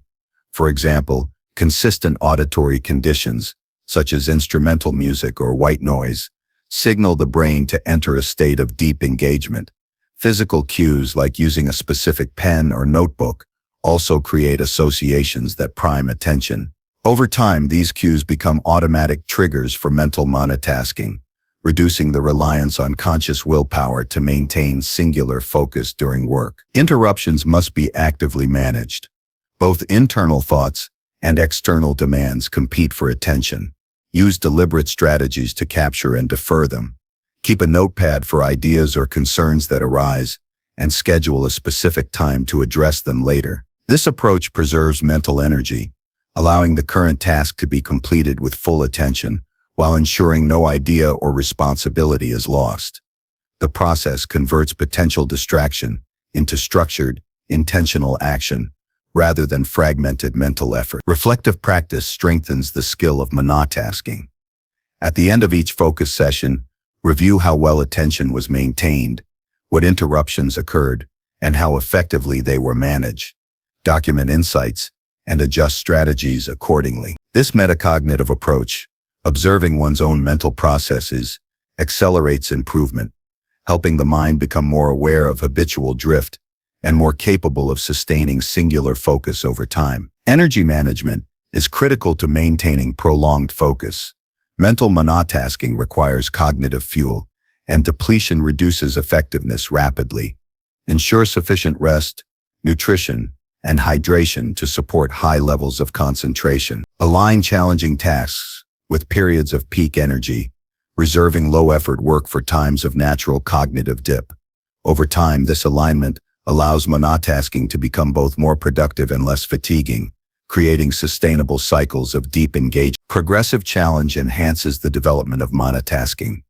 For example, consistent auditory conditions, such as instrumental music or white noise, signal the brain to enter a state of deep engagement. Physical cues like using a specific pen or notebook also create associations that prime attention. Over time, these cues become automatic triggers for mental monotasking, reducing the reliance on conscious willpower to maintain singular focus during work. Interruptions must be actively managed. Both internal thoughts and external demands compete for attention. Use deliberate strategies to capture and defer them. Keep a notepad for ideas or concerns that arise, and schedule a specific time to address them later. This approach preserves mental energy, allowing the current task to be completed with full attention, while ensuring no idea or responsibility is lost. The process converts potential distraction into structured, intentional action, rather than fragmented mental effort. Reflective practice strengthens the skill of monotasking. At the end of each focus session, review how well attention was maintained, what interruptions occurred, and how effectively they were managed. Document insights and adjust strategies accordingly. This metacognitive approach, observing one's own mental processes, accelerates improvement, helping the mind become more aware of habitual drift and more capable of sustaining singular focus over time. Energy management is critical to maintaining prolonged focus. Mental monotasking requires cognitive fuel, and depletion reduces effectiveness rapidly. Ensure sufficient rest, nutrition, and hydration to support high levels of concentration. Align challenging tasks with periods of peak energy, reserving low-effort work for times of natural cognitive dip. Over time, this alignment allows monotasking to become both more productive and less fatiguing, creating sustainable cycles of deep engagement. Progressive challenge enhances the development of monotasking.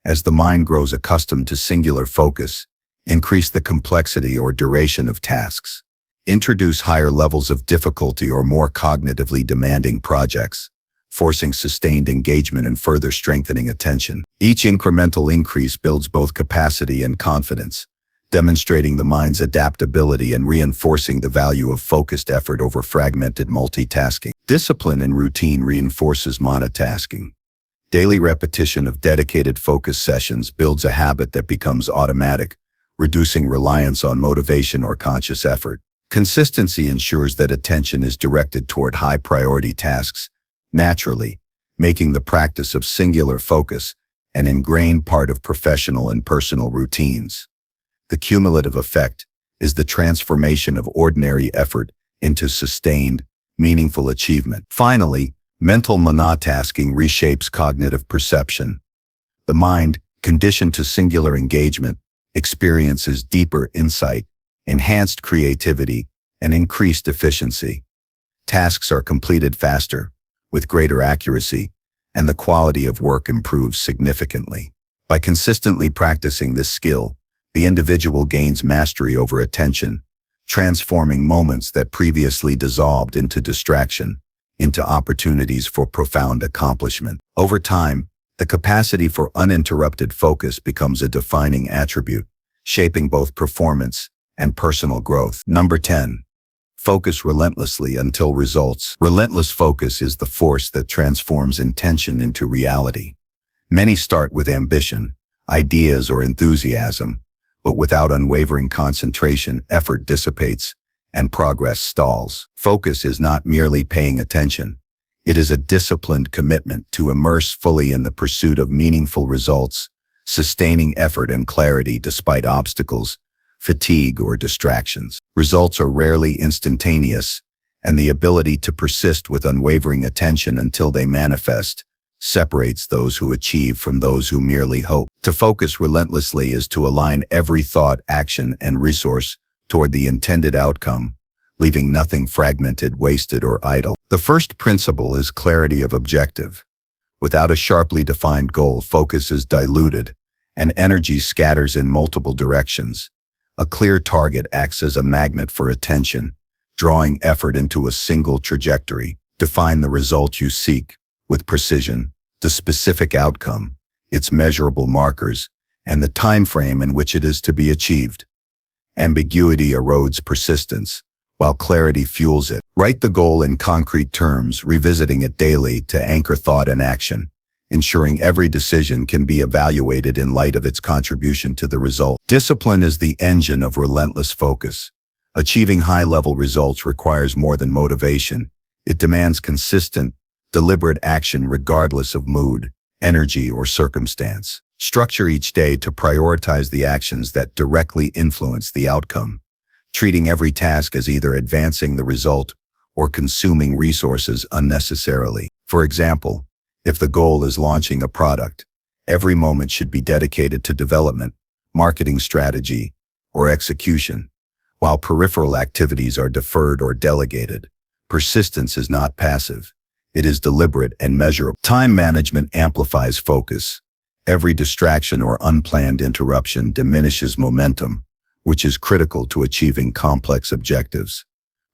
As the mind grows accustomed to singular focus, increase the complexity or duration of tasks. Introduce higher levels of difficulty or more cognitively demanding projects, forcing sustained engagement and further strengthening attention. Each incremental increase builds both capacity and confidence, demonstrating the mind's adaptability and reinforcing the value of focused effort over fragmented multitasking. Discipline and routine reinforces monotasking. Daily repetition of dedicated focus sessions builds a habit that becomes automatic, reducing reliance on motivation or conscious effort. Consistency ensures that attention is directed toward high-priority tasks, naturally, making the practice of singular focus an ingrained part of professional and personal routines. The cumulative effect is the transformation of ordinary effort into sustained, meaningful achievement. Finally, mental monotasking reshapes cognitive perception. The mind, conditioned to singular engagement, experiences deeper insight, enhanced creativity, and increased efficiency. Tasks are completed faster, with greater accuracy, and the quality of work improves significantly. By consistently practicing this skill, the individual gains mastery over attention, transforming moments that previously dissolved into distraction, into opportunities for profound accomplishment. Over time, the capacity for uninterrupted focus becomes a defining attribute, shaping both performance and personal growth. Number 10. Focus relentlessly until results. Relentless focus is the force that transforms intention into reality. Many start with ambition, ideas, or enthusiasm, but without unwavering concentration, effort dissipates and progress stalls. Focus is not merely paying attention. It is a disciplined commitment to immerse fully in the pursuit of meaningful results, sustaining effort and clarity despite obstacles, fatigue, or distractions. Results are rarely instantaneous, and the ability to persist with unwavering attention until they manifest separates those who achieve from those who merely hope. To focus relentlessly is to align every thought, action, and resource toward the intended outcome, leaving nothing fragmented, wasted, or idle. The first principle is clarity of objective. Without a sharply defined goal, focus is diluted, and energy scatters in multiple directions. A clear target acts as a magnet for attention, drawing effort into a single trajectory. Define the result you seek with precision, the specific outcome, its measurable markers, and the time frame in which it is to be achieved. Ambiguity erodes persistence, while clarity fuels it. Write the goal in concrete terms, revisiting it daily to anchor thought and action, ensuring every decision can be evaluated in light of its contribution to the result. Discipline is the engine of relentless focus. Achieving high-level results requires more than motivation. It demands consistent, deliberate action regardless of mood, energy, or circumstance. Structure each day to prioritize the actions that directly influence the outcome, treating every task as either advancing the result or consuming resources unnecessarily. For example, if the goal is launching a product, every moment should be dedicated to development, marketing strategy, or execution, while peripheral activities are deferred or delegated. Persistence is not passive. It is deliberate and measurable. Time management amplifies focus. Every distraction or unplanned interruption diminishes momentum, which is critical to achieving complex objectives.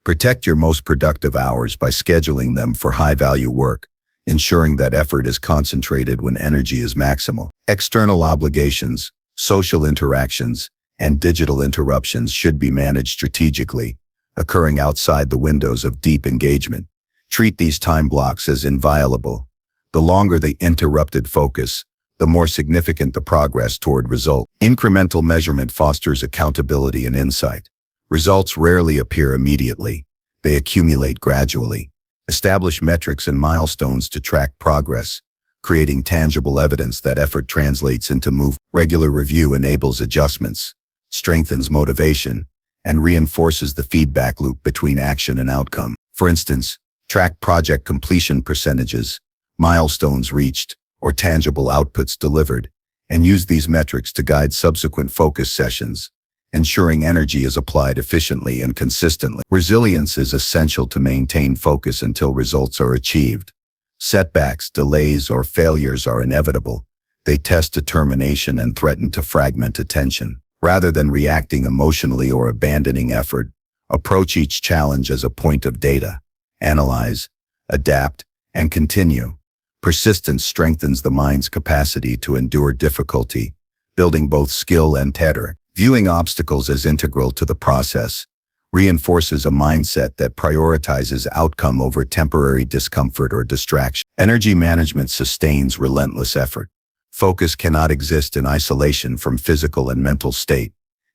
Protect your most productive hours by scheduling them for high-value work, ensuring that effort is concentrated when energy is maximal. External obligations, social interactions, and digital interruptions should be managed strategically, occurring outside the windows of deep engagement. Treat these time blocks as inviolable. The longer the interrupted focus, the more significant the progress toward result. Incremental measurement fosters accountability and insight. Results rarely appear immediately. They accumulate gradually. Establish metrics and milestones to track progress, creating tangible evidence that effort translates into move. Regular review enables adjustments, strengthens motivation, and reinforces the feedback loop between action and outcome. For instance, track project completion percentages, milestones reached, or tangible outputs delivered, and use these metrics to guide subsequent focus sessions, ensuring energy is applied efficiently and consistently. Resilience is essential to maintain focus until results are achieved. Setbacks, delays, or failures are inevitable. They test determination and threaten to fragment attention. Rather than reacting emotionally or abandoning effort, approach each challenge as a point of data. Analyze, adapt, and continue. Persistence strengthens the mind's capacity to endure difficulty, building both skill and terror. Viewing obstacles as integral to the process reinforces a mindset that prioritizes outcome over temporary discomfort or distraction. Energy management sustains relentless effort. Focus cannot exist in isolation from physical and mental state.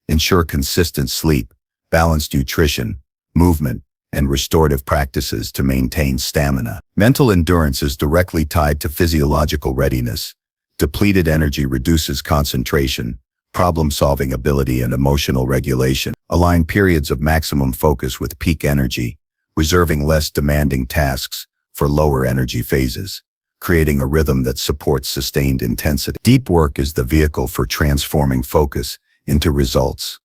Ensure consistent sleep, balanced nutrition, movement, and restorative practices to maintain stamina. Mental endurance is directly tied to physiological readiness. Depleted energy reduces concentration, problem-solving ability, and emotional regulation. Align periods of maximum focus with peak energy, reserving less demanding tasks for lower energy phases, creating a rhythm that supports sustained intensity. Deep work is the vehicle for transforming focus into results.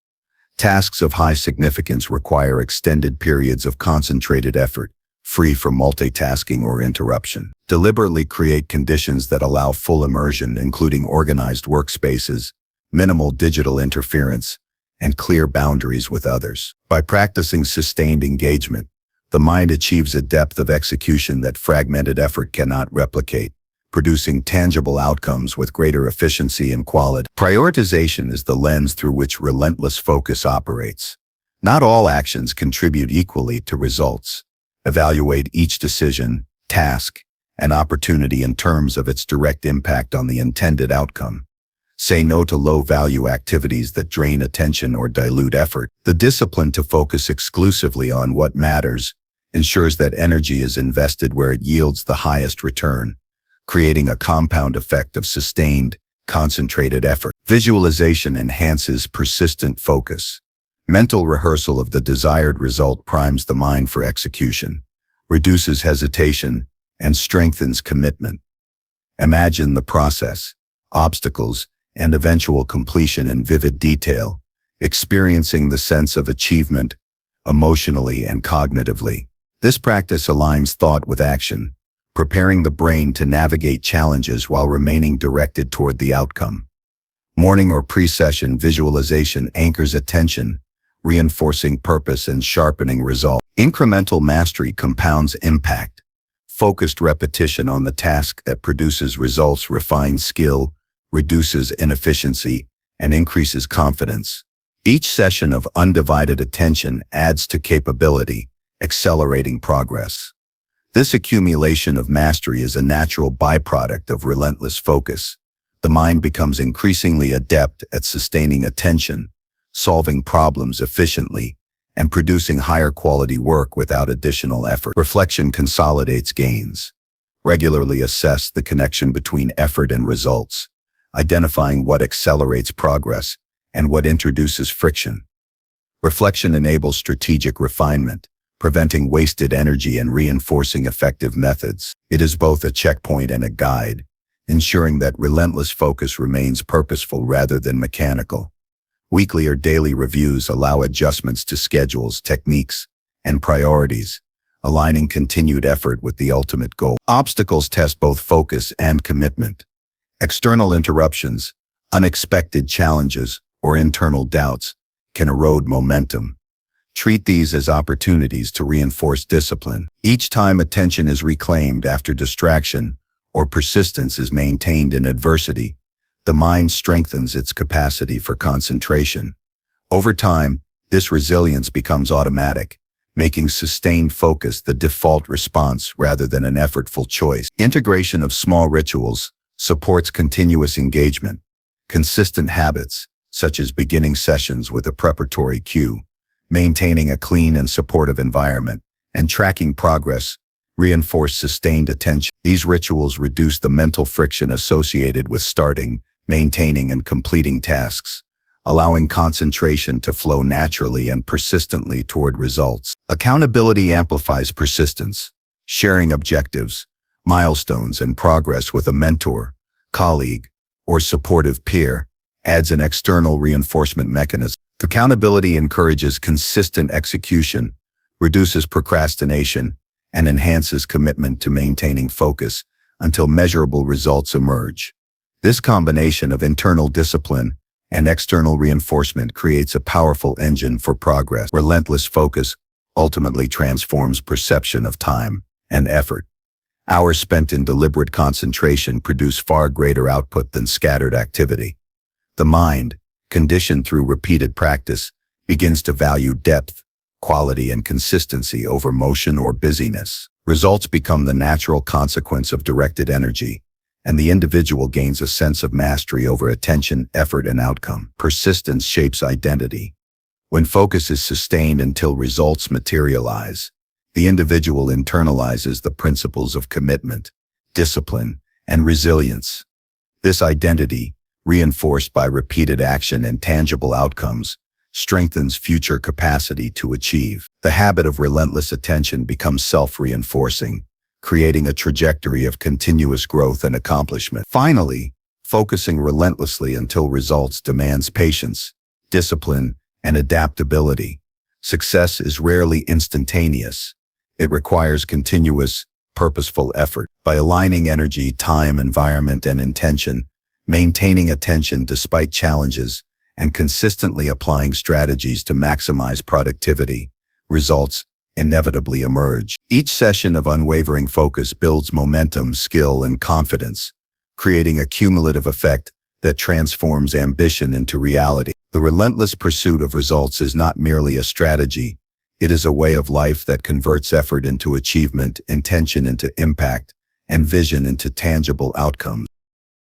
Tasks of high significance require extended periods of concentrated effort, free from multitasking or interruption. Deliberately create conditions that allow full immersion, including organized workspaces, minimal digital interference, and clear boundaries with others. By practicing sustained engagement, the mind achieves a depth of execution that fragmented effort cannot replicate, producing tangible outcomes with greater efficiency and quality. Prioritization is the lens through which relentless focus operates. Not all actions contribute equally to results. Evaluate each decision, task, and opportunity in terms of its direct impact on the intended outcome. Say no to low-value activities that drain attention or dilute effort. The discipline to focus exclusively on what matters ensures that energy is invested where it yields the highest return, creating a compound effect of sustained, concentrated effort. Visualization enhances persistent focus. Mental rehearsal of the desired result primes the mind for execution, reduces hesitation, and strengthens commitment. Imagine the process, obstacles, and eventual completion in vivid detail, experiencing the sense of achievement emotionally and cognitively. This practice aligns thought with action, preparing the brain to navigate challenges while remaining directed toward the outcome. Morning or pre-session visualization anchors attention, reinforcing purpose and sharpening resolve. Incremental mastery compounds impact. Focused repetition on the task that produces results refines skill, reduces inefficiency, and increases confidence. Each session of undivided attention adds to capability, accelerating progress. This accumulation of mastery is a natural byproduct of relentless focus. The mind becomes increasingly adept at sustaining attention, solving problems efficiently, and producing higher quality work without additional effort. Reflection consolidates gains. Regularly assess the connection between effort and results, identifying what accelerates progress and what introduces friction. Reflection enables strategic refinement, preventing wasted energy and reinforcing effective methods. It is both a checkpoint and a guide, ensuring that relentless focus remains purposeful rather than mechanical. Weekly or daily reviews allow adjustments to schedules, techniques, and priorities, aligning continued effort with the ultimate goal. Obstacles test both focus and commitment. External interruptions, unexpected challenges, or internal doubts can erode momentum. Treat these as opportunities to reinforce discipline. Each time attention is reclaimed after distraction or persistence is maintained in adversity, the mind strengthens its capacity for concentration. Over time, this resilience becomes automatic, making sustained focus the default response rather than an effortful choice. Integration of small rituals supports continuous engagement. Consistent habits, such as beginning sessions with a preparatory cue, maintaining a clean and supportive environment, and tracking progress, reinforce sustained attention. These rituals reduce the mental friction associated with starting, maintaining, and completing tasks, allowing concentration to flow naturally and persistently toward results. Accountability amplifies persistence. Sharing objectives, milestones, and progress with a mentor, colleague, or supportive peer adds an external reinforcement mechanism. Accountability encourages consistent execution, reduces procrastination, and enhances commitment to maintaining focus until measurable results emerge. This combination of internal discipline and external reinforcement creates a powerful engine for progress. Relentless focus ultimately transforms perception of time and effort. Hours spent in deliberate concentration produce far greater output than scattered activity. The mind, conditioned through repeated practice, begins to value depth, quality, and consistency over motion or busyness. Results become the natural consequence of directed energy, and the individual gains a sense of mastery over attention, effort, and outcome. Persistence shapes identity. When focus is sustained until results materialize, the individual internalizes the principles of commitment, discipline, and resilience. This identity, reinforced by repeated action and tangible outcomes, strengthens future capacity to achieve. The habit of relentless attention becomes self-reinforcing, creating a trajectory of continuous growth and accomplishment. Finally, focusing relentlessly until results demands patience, discipline, and adaptability. Success is rarely instantaneous. It requires continuous, purposeful effort. By aligning energy, time, environment, and intention, maintaining attention despite challenges, and consistently applying strategies to maximize productivity, results inevitably emerge. Each session of unwavering focus builds momentum, skill, and confidence, creating a cumulative effect that transforms ambition into reality. The relentless pursuit of results is not merely a strategy, it is a way of life that converts effort into achievement, intention into impact, and vision into tangible outcomes.